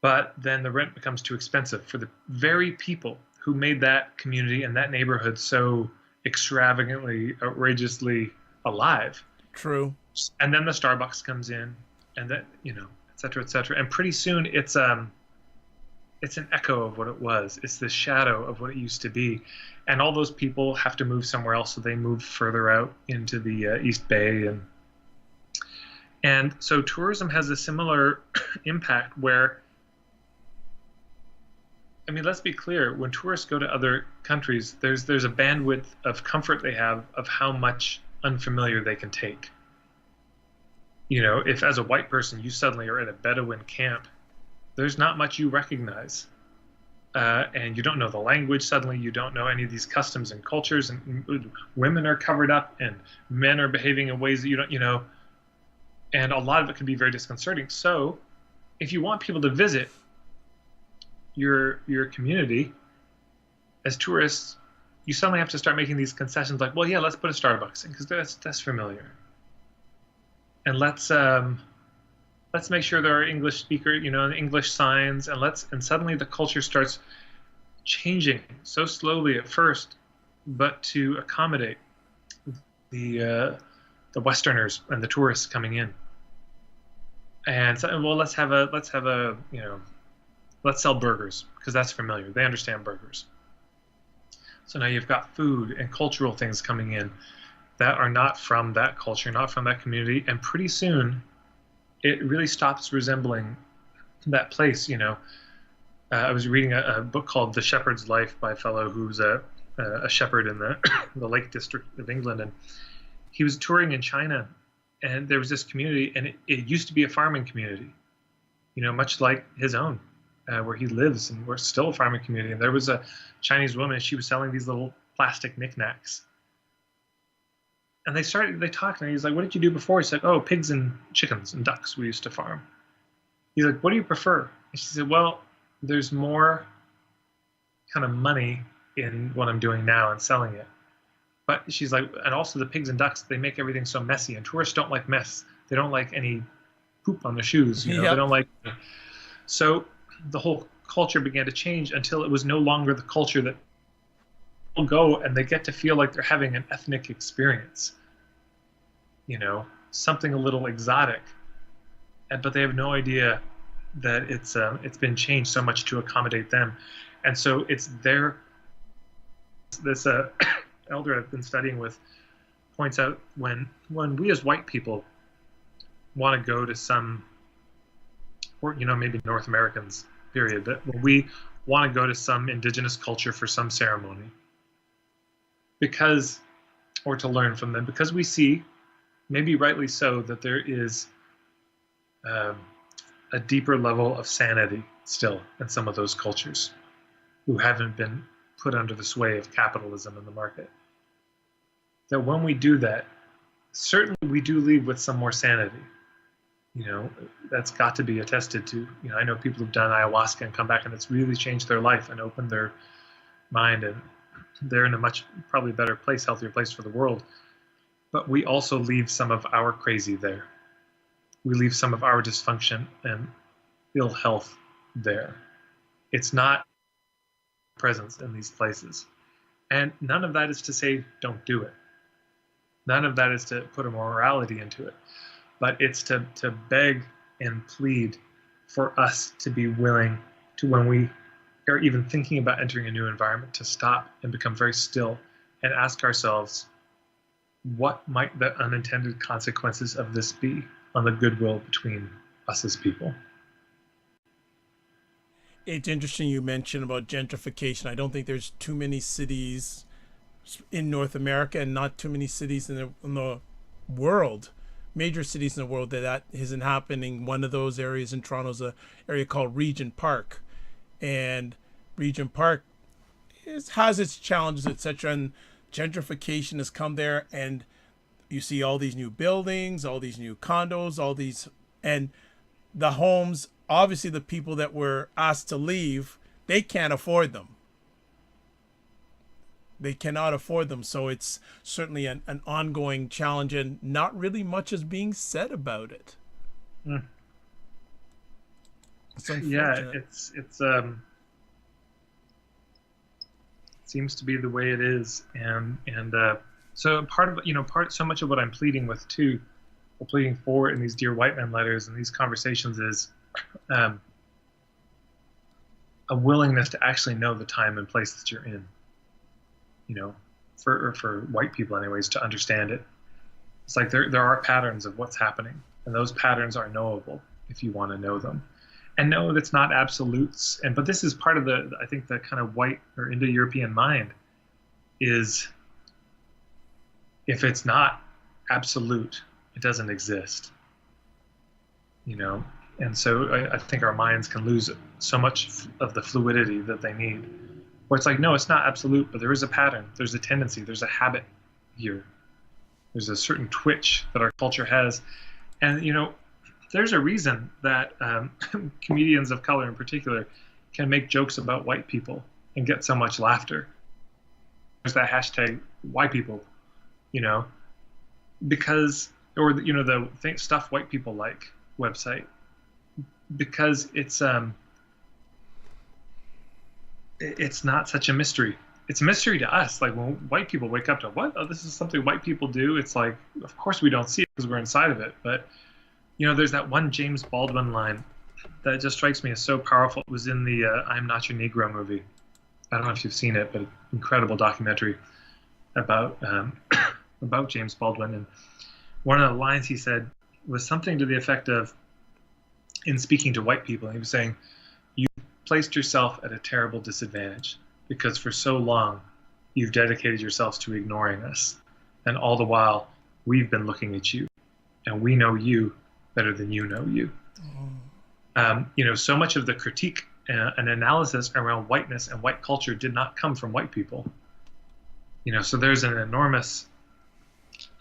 But then the rent becomes too expensive for the very people who made that community and that neighborhood so extravagantly, outrageously alive. True. And then the Starbucks comes in, and then, et cetera, et cetera. And pretty soon it's an echo of what it was. It's the shadow of what it used to be. And all those people have to move somewhere else, so they move further out into the East Bay. And so tourism has a similar impact where, I mean, let's be clear, when tourists go to other countries, there's a bandwidth of comfort they have of how much unfamiliar they can take. If as a white person you suddenly are at a Bedouin camp, there's not much you recognize. And you don't know the language suddenly, you don't know any of these customs and cultures, and women are covered up and men are behaving in ways that you don't, and a lot of it can be very disconcerting. So if you want people to visit your community as tourists, you suddenly have to start making these concessions like, well, yeah, let's put a Starbucks in because that's familiar, and let's let's make sure there are English speakers, English signs, and suddenly the culture starts changing so slowly at first, but to accommodate the Westerners and the tourists coming in. And so, well, let's sell burgers because that's familiar. They understand burgers. So now you've got food and cultural things coming in that are not from that culture, not from that community, and pretty soon it really stops resembling that place. I was reading a book called The Shepherd's Life by a fellow who's a shepherd in the the Lake District of England, and he was touring in China, and there was this community, and it used to be a farming community, much like his own, where he lives, and we're still a farming community. And there was a Chinese woman, and she was selling these little plastic knickknacks. And they talked, and he's like, "What did you do before?" He's like, "Oh, pigs and chickens and ducks we used to farm." He's like, "What do you prefer?" And she said, "Well, there's more kind of money in what I'm doing now and selling it." But she's like, and also the pigs and ducks, they make everything so messy, and tourists don't like mess. They don't like any poop on their shoes. They don't like. So the whole culture began to change until it was no longer the culture that people go and they get to feel like they're having an ethnic experience. Something a little exotic, but they have no idea that it's been changed so much to accommodate them. And so it's this elder I've been studying with points out when we as white people want to go to some, or maybe North Americans period, but when we want to go to some indigenous culture for some ceremony, or to learn from them, because we see, maybe rightly so, that there is a deeper level of sanity still in some of those cultures who haven't been put under the sway of capitalism in the market. That when we do that, certainly we do leave with some more sanity. That's got to be attested to. I know people who've done ayahuasca and come back and it's really changed their life and opened their mind, and they're in a much probably better place, healthier place for the world. But we also leave some of our crazy there. We leave some of our dysfunction and ill health there. It's not presence in these places. And none of that is to say don't do it. None of that is to put a morality into it. But it's to beg and plead for us to be willing to, when we are even thinking about entering a new environment, to stop and become very still and ask ourselves, what might the unintended consequences of this be on the goodwill between us as people? It's interesting you mentioned about gentrification. I don't think there's too many cities in North America, and not too many cities in the world, major cities in the world, that isn't happening. One of those areas in Toronto is an area called Regent Park, and Regent Park has its challenges, etc. And gentrification has come there, and you see all these new buildings, all these new condos, and the homes. Obviously, the people that were asked to leave, they can't afford them. They cannot afford them. So it's certainly an ongoing challenge, and not really much is being said about it. Mm. It seems to be the way it is, and so so much of what I'm pleading with too, or pleading for in these Dear White Men letters and these conversations is a willingness to actually know the time and place that you're in. For white people anyways, to understand it. It's like there are patterns of what's happening, and those patterns are knowable if you want to know them. And no, that's not absolutes. But this is part of I think the kind of white or Indo-European mind is, if it's not absolute, it doesn't exist. And so I think our minds can lose so much of the fluidity that they need. Where it's like, no, it's not absolute, but there is a pattern. There's a tendency. There's a habit here. There's a certain twitch that our culture has. And, there's a reason that comedians of color in particular can make jokes about white people and get so much laughter. There's that hashtag white people, because, or, the stuff white people like website. because it's not such a mystery. It's a mystery to us. Like when white people wake up to what? Oh, this is something white people do. It's like, of course we don't see it because we're inside of it. But there's that one James Baldwin line that just strikes me as so powerful. It was in the "I'm Not Your Negro" movie. I don't know if you've seen it, but an incredible documentary about about James Baldwin. And one of the lines he said was something to the effect of, in speaking to white people, he was saying, "You placed yourself at a terrible disadvantage because for so long you've dedicated yourselves to ignoring us, and all the while we've been looking at you, and we know you better than you know you." So much of the critique and analysis around whiteness and white culture did not come from white people. So there's an enormous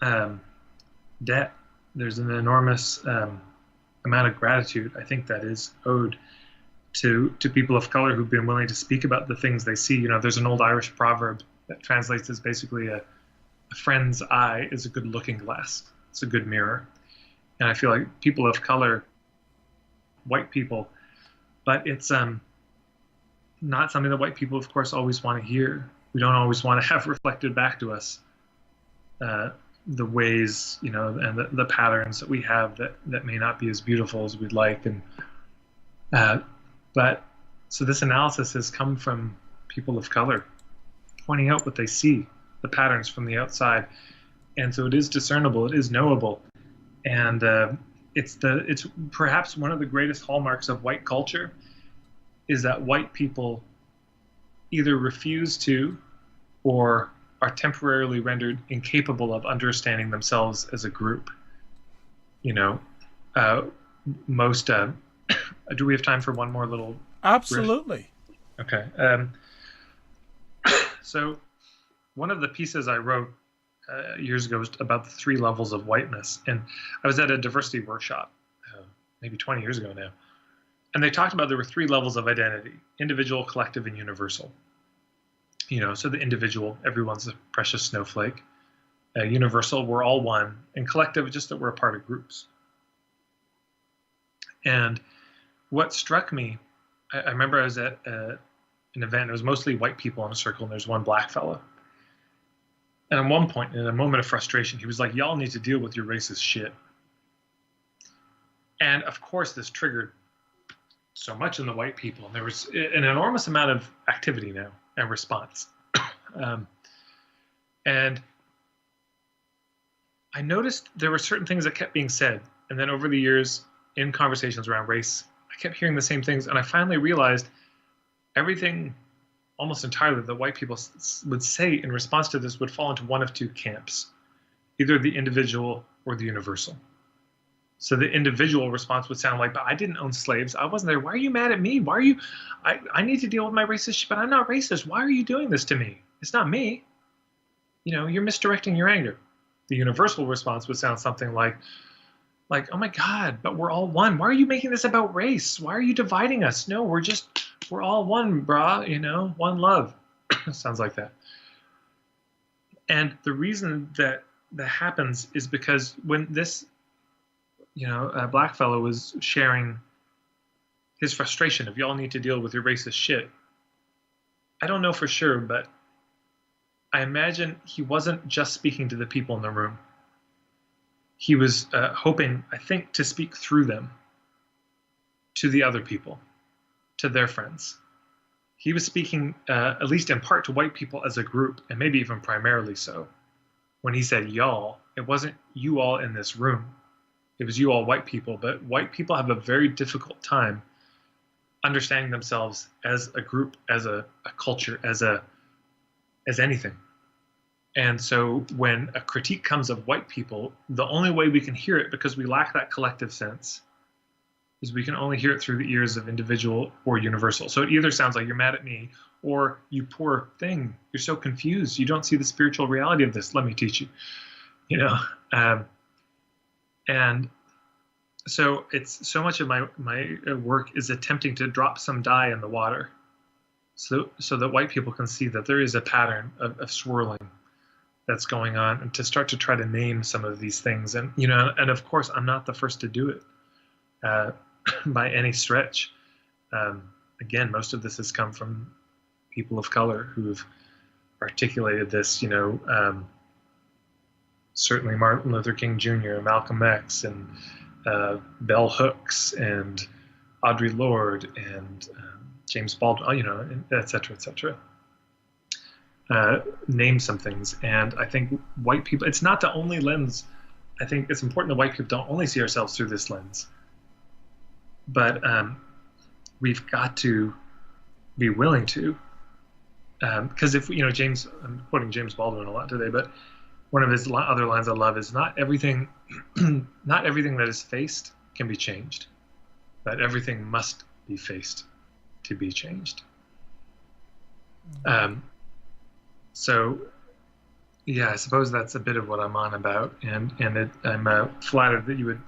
debt. There's an enormous amount of gratitude, I think, that is owed to people of color who've been willing to speak about the things they see. There's an old Irish proverb that translates as basically a friend's eye is a good looking glass. It's a good mirror. And I feel like people of color, white people, but it's not something that white people, of course, always want to hear. We don't always want to have reflected back to us the ways, and the patterns that we have that may not be as beautiful as we'd like. And but so this analysis has come from people of color pointing out what they see, the patterns from the outside, and so it is discernible, it is knowable, and it's perhaps one of the greatest hallmarks of white culture is that white people either refuse to or are temporarily rendered incapable of understanding themselves as a group. Most do we have time for one more little? Absolutely. Okay. So one of the pieces I wrote years ago was about the 3 levels of whiteness, and I was at a diversity workshop maybe 20 years ago now, and they talked about there were 3 levels of identity: individual, collective, and universal. So the individual, everyone's a precious snowflake. Universal, we're all one, and collective, just that we're a part of groups. And what struck me, I remember I was at an event. It was mostly white people in a circle, and there's one black fellow. And at one point, in a moment of frustration, he was like, "Y'all need to deal with your racist shit." And of course, this triggered so much in the white people. And there was an enormous amount of activity now and response. And I noticed there were certain things that kept being said. And then over the years, in conversations around race, I kept hearing the same things. And I finally realized everything almost entirely that white people would say in response to this would fall into one of 2 camps, either the individual or the universal. So the individual response would sound like, "But I didn't own slaves. I wasn't there. Why are you mad at me? Why are you, I need to deal with my racist shit, but I'm not racist. Why are you doing this to me? It's not me. You're misdirecting your anger." The universal response would sound something like, "Oh my God, but we're all one. Why are you making this about race? Why are you dividing us? No, we're all one, brah, one love." Sounds like that. And the reason that happens is because when this, a black fellow was sharing his frustration of, "Y'all need to deal with your racist shit," I don't know for sure, but I imagine he wasn't just speaking to the people in the room. He was hoping, I think, to speak through them to the other people, to their friends. He was speaking, at least in part, to white people as a group, and maybe even primarily so. When he said y'all, it wasn't you all in this room. It was you all white people, but white people have a very difficult time understanding themselves as a group, as a culture, as anything. And so when a critique comes of white people, the only way we can hear it, because we lack that collective sense, is we can only hear it through the ears of individual or universal. So it either sounds like, "You're mad at me," or "You poor thing, you're so confused. You don't see the spiritual reality of this. Let me teach you." And so it's so much of my work is attempting to drop some dye in the water so that white people can see that there is a pattern of swirling that's going on, and to start to try to name some of these things. And, and of course, I'm not the first to do it. by any stretch. Again, most of this has come from people of color who've articulated this, certainly Martin Luther King Jr., Malcolm X, and Bell Hooks, and Audre Lorde, and James Baldwin, et cetera, et cetera. Name some things. And I think white people, it's not the only lens. I think it's important that white people don't only see ourselves through this lens. But we've got to be willing to. Because if, James, I'm quoting James Baldwin a lot today, but one of his other lines I love is not everything that is faced can be changed, but everything must be faced to be changed. So, yeah, I suppose that's a bit of what I'm on about, and I'm flattered that you would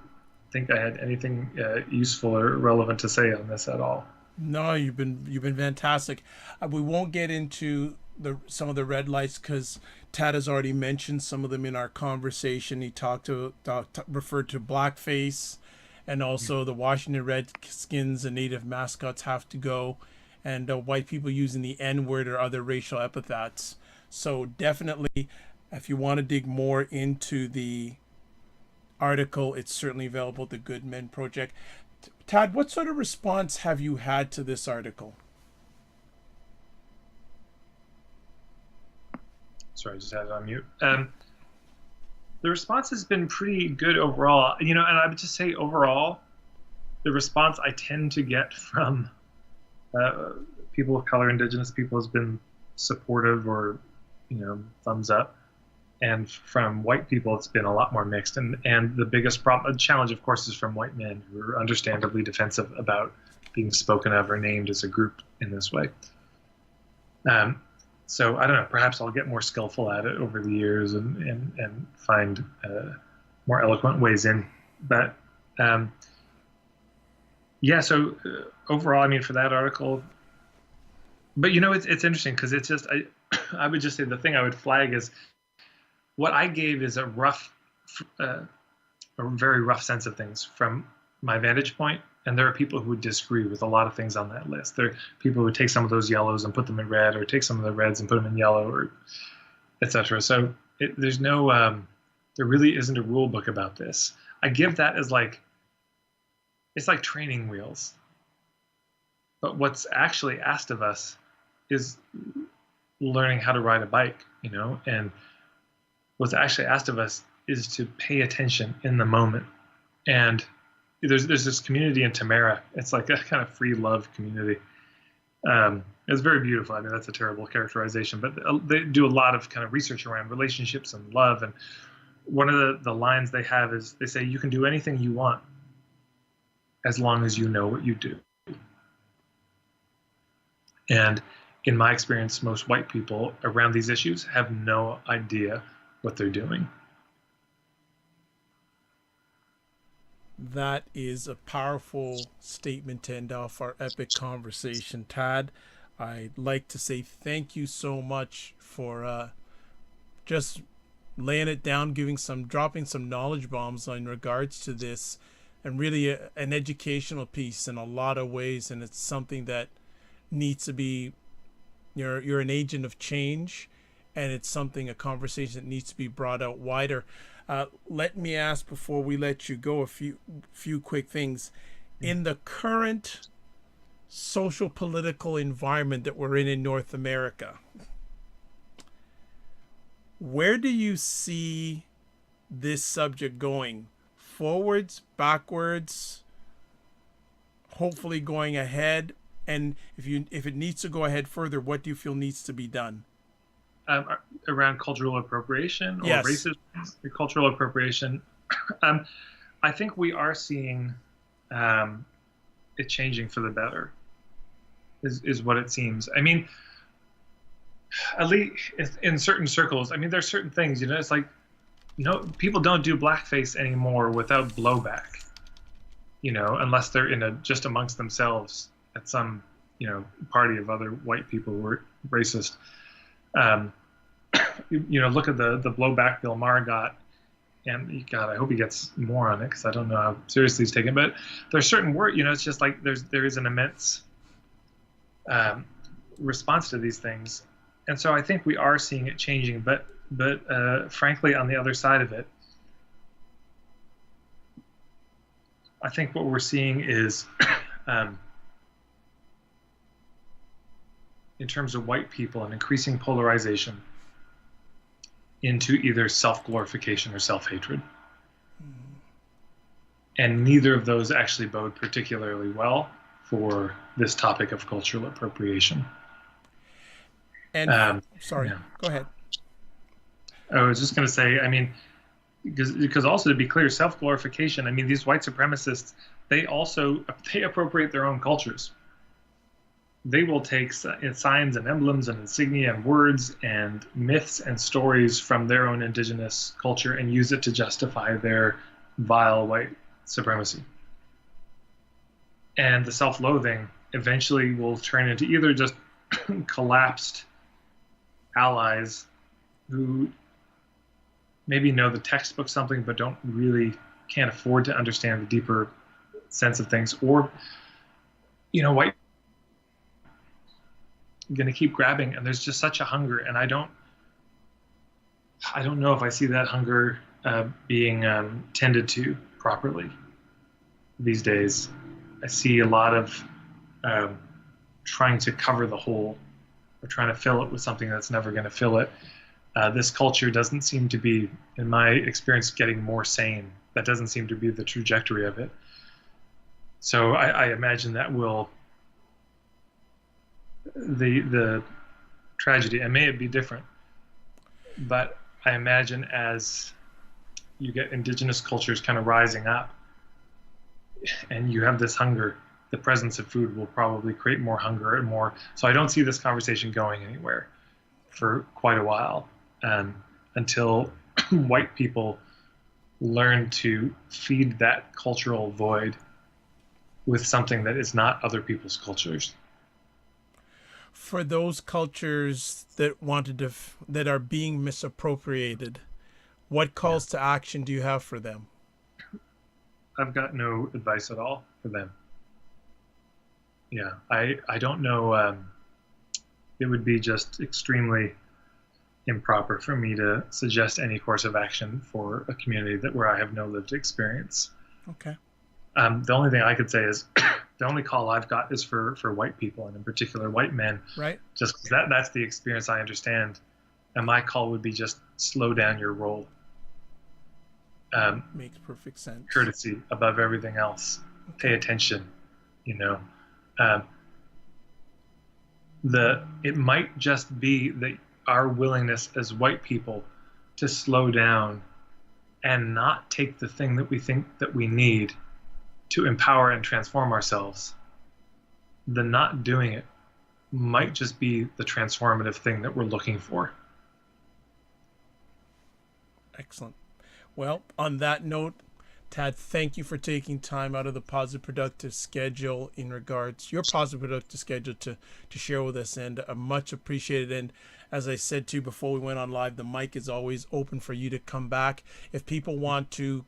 think I had anything useful or relevant to say on this at all. No, you've been fantastic. We won't get into some of the red lights because Tad has already mentioned some of them in our conversation. He referred to blackface, and also the Washington Redskins and Native mascots have to go, and white people using the N-word or other racial epithets. So definitely, if you want to dig more into the article, it's certainly available at the Good Men Project. Tad, what sort of response have you had to this article? Sorry, I just had it on mute. The response has been pretty good overall. And I would just say overall, the response I tend to get from people of color, indigenous people, has been supportive or, thumbs up. And from white people, it's been a lot more mixed. And the biggest challenge, of course, is from white men who are understandably defensive about being spoken of or named as a group in this way. So I don't know, perhaps I'll get more skillful at it over the years and find more eloquent ways in. But so overall, for that article, but it's interesting because it's just, I would just say the thing I would flag is what I gave is a very rough sense of things from my vantage point. And there are people who would disagree with a lot of things on that list. There are people who would take some of those yellows and put them in red, or take some of the reds and put them in yellow, or et cetera. So there's no, there really isn't a rule book about this. I give that as it's like training wheels. But what's actually asked of us is learning how to ride a bike, and what's actually asked of us is to pay attention in the moment. And there's this community in Tamara. It's like a kind of free love community. It's very beautiful. That's a terrible characterization, but they do a lot of kind of research around relationships and love. And one of the lines they have is they say, you can do anything you want as long as you know what you do. And in my experience, most white people around these issues have no idea what they're doing. That is a powerful statement to end off our epic conversation. Tad, I'd like to say thank you so much for just laying it down, dropping some knowledge bombs in regards to this, and really an educational piece in a lot of ways. And it's something that needs to be, you're an agent of change, and it's a conversation that needs to be brought out wider. Let me ask, before we let you go, a few quick things. In the current social political environment that we're in North America, where do you see this subject going? Forwards, backwards, hopefully going ahead? And if it needs to go ahead further, what do you feel needs to be done? Around cultural appropriation or yes. Racism, cultural appropriation. I think we are seeing it changing for the better, is what it seems. At least in certain circles, there's certain things, it's like, people don't do blackface anymore without blowback, unless they're just amongst themselves at some, party of other white people who are racist. Look at the blowback Bill Maher got and God, I hope he gets more on it because I don't know how seriously he's taken. But there's certain words, it's just like there is an immense response to these things, and so I think we are seeing it changing. But frankly, on the other side of it, I think what we're seeing is, in terms of white people, an increasing polarization into either self-glorification or self-hatred. And neither of those actually bode particularly well for this topic of cultural appropriation. And sorry, go ahead. I was just going to say, I mean, because also to be clear, self-glorification, I mean, these white supremacists, they appropriate their own cultures. They will take signs and emblems and insignia and words and myths and stories from their own indigenous culture and use it to justify their vile white supremacy. And the self-loathing eventually will turn into either just collapsed allies who maybe know the textbook something but can't afford to understand the deeper sense of things, or white going to keep grabbing, and there's just such a hunger, and I don't know if I see that hunger being tended to properly these days. I see a lot of trying to cover the hole or trying to fill it with something that's never going to fill it. This culture doesn't seem to be, in my experience, getting more sane. That doesn't seem to be the trajectory of it. So I imagine that will, the tragedy, and may it be different, but I imagine as you get indigenous cultures kind of rising up and you have this hunger, the presence of food will probably create more hunger and more. So I don't see this conversation going anywhere for quite a while, until white people learn to feed that cultural void with something that is not other people's cultures. For those cultures that that are being misappropriated, what calls to action do you have for them? I've got no advice at all for them. Yeah, I don't know. It would be just extremely improper for me to suggest any course of action for a community where I have no lived experience. Okay. The only thing I could say is the only call I've got is for white people, and in particular white men. Right. Just that's the experience I understand. And my call would be just slow down your roll. Makes perfect sense. Courtesy above everything else. Pay attention, it might just be that our willingness as white people to slow down and not take the thing that we think that we need to empower and transform ourselves, the not doing it might just be the transformative thing that we're looking for. Excellent. Well, on that note, Tad, thank you for taking time out of the Positive Productive schedule your Positive Productive schedule to share with us, and much appreciated. And as I said to you before we went on live, the mic is always open for you to come back. If people want to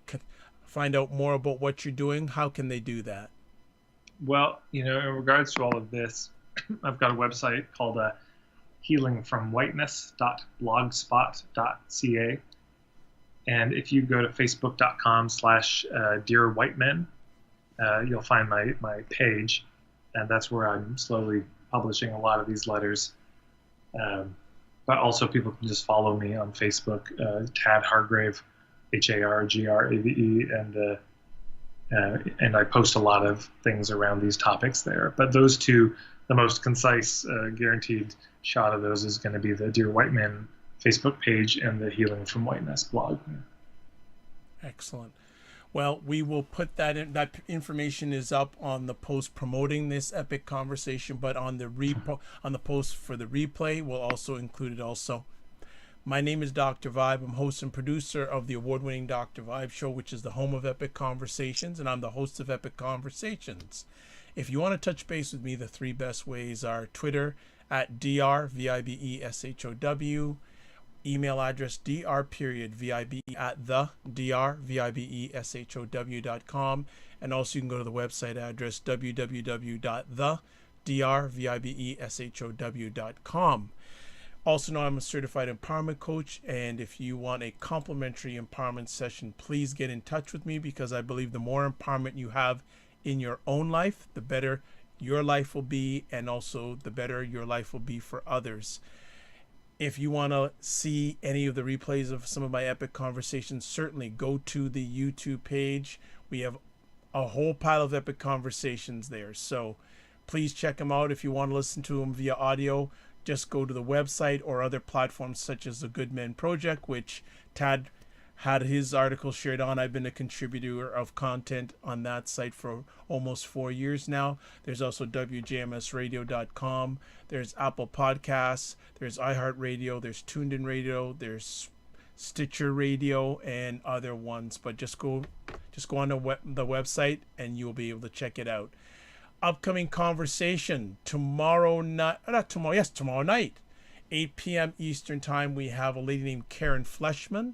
find out more about what you're doing, how can they do that? Well, in regards to all of this, I've got a website called healingfromwhiteness.blogspot.ca. And if you go to facebook.com/dearwhitemen, you'll find my page. And that's where I'm slowly publishing a lot of these letters. But also people can just follow me on Facebook, Tad Hargrave, Hargrave, and I post a lot of things around these topics there. But those two, the most concise, guaranteed shot of those is going to be the Dear White Men Facebook page and the Healing from Whiteness blog. Excellent. Well, we will put that in. That information is up on the post promoting this epic conversation, but on the post for the replay, we'll also include it also. My name is Dr. Vibe. I'm host and producer of the award-winning Dr. Vibe Show, which is the home of Epic Conversations, and I'm the host of Epic Conversations. If you want to touch base with me, the three best ways are Twitter @DrVibeshow, email address dr.vibe at the drvibeshow.com, and also you can go to the website address www.the drvibeshow.com. Also know I'm a certified empowerment coach, and if you want a complimentary empowerment session, please get in touch with me, because I believe the more empowerment you have in your own life, the better your life will be, and also the better your life will be for others. If you want to see any of the replays of some of my epic conversations, certainly go to the YouTube page. We have a whole pile of epic conversations there, so please check them out. If you want to listen to them via audio, just go to the website or other platforms such as the Good Men Project, which Tad had his article shared on. I've been a contributor of content on that site for almost 4 years now. There's also WJMSradio.com. There's Apple Podcasts. There's iHeartRadio. There's Tuned In Radio. There's Stitcher Radio and other ones. But just go on the website and you'll be able to check it out. Upcoming conversation tomorrow night, 8 p.m. Eastern Time. We have a lady named Karen Fleshman,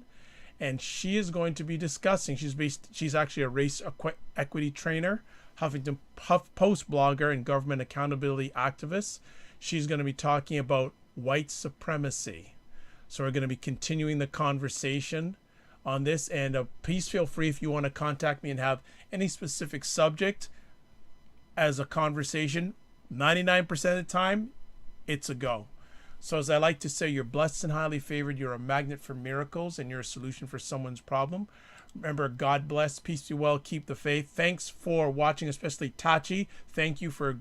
and she is going to be discussing. She's actually a race equity trainer, Huffington Post blogger, and government accountability activist. She's going to be talking about white supremacy. So we're going to be continuing the conversation on this. And please feel free, if you want to contact me and have any specific subject as a conversation, 99% of the time, it's a go. So as I like to say, you're blessed and highly favored. You're a magnet for miracles, and you're a solution for someone's problem. Remember, God bless, peace be well, keep the faith. Thanks for watching, especially Tachi. Thank you for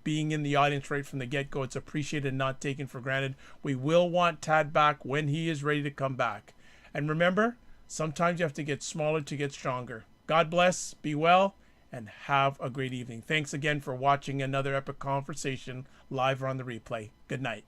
being in the audience right from the get-go. It's appreciated and not taken for granted. We will want Tad back when he is ready to come back. And remember, sometimes you have to get smaller to get stronger. God bless, be well, and have a great evening. Thanks again for watching another epic conversation live or on the replay. Good night.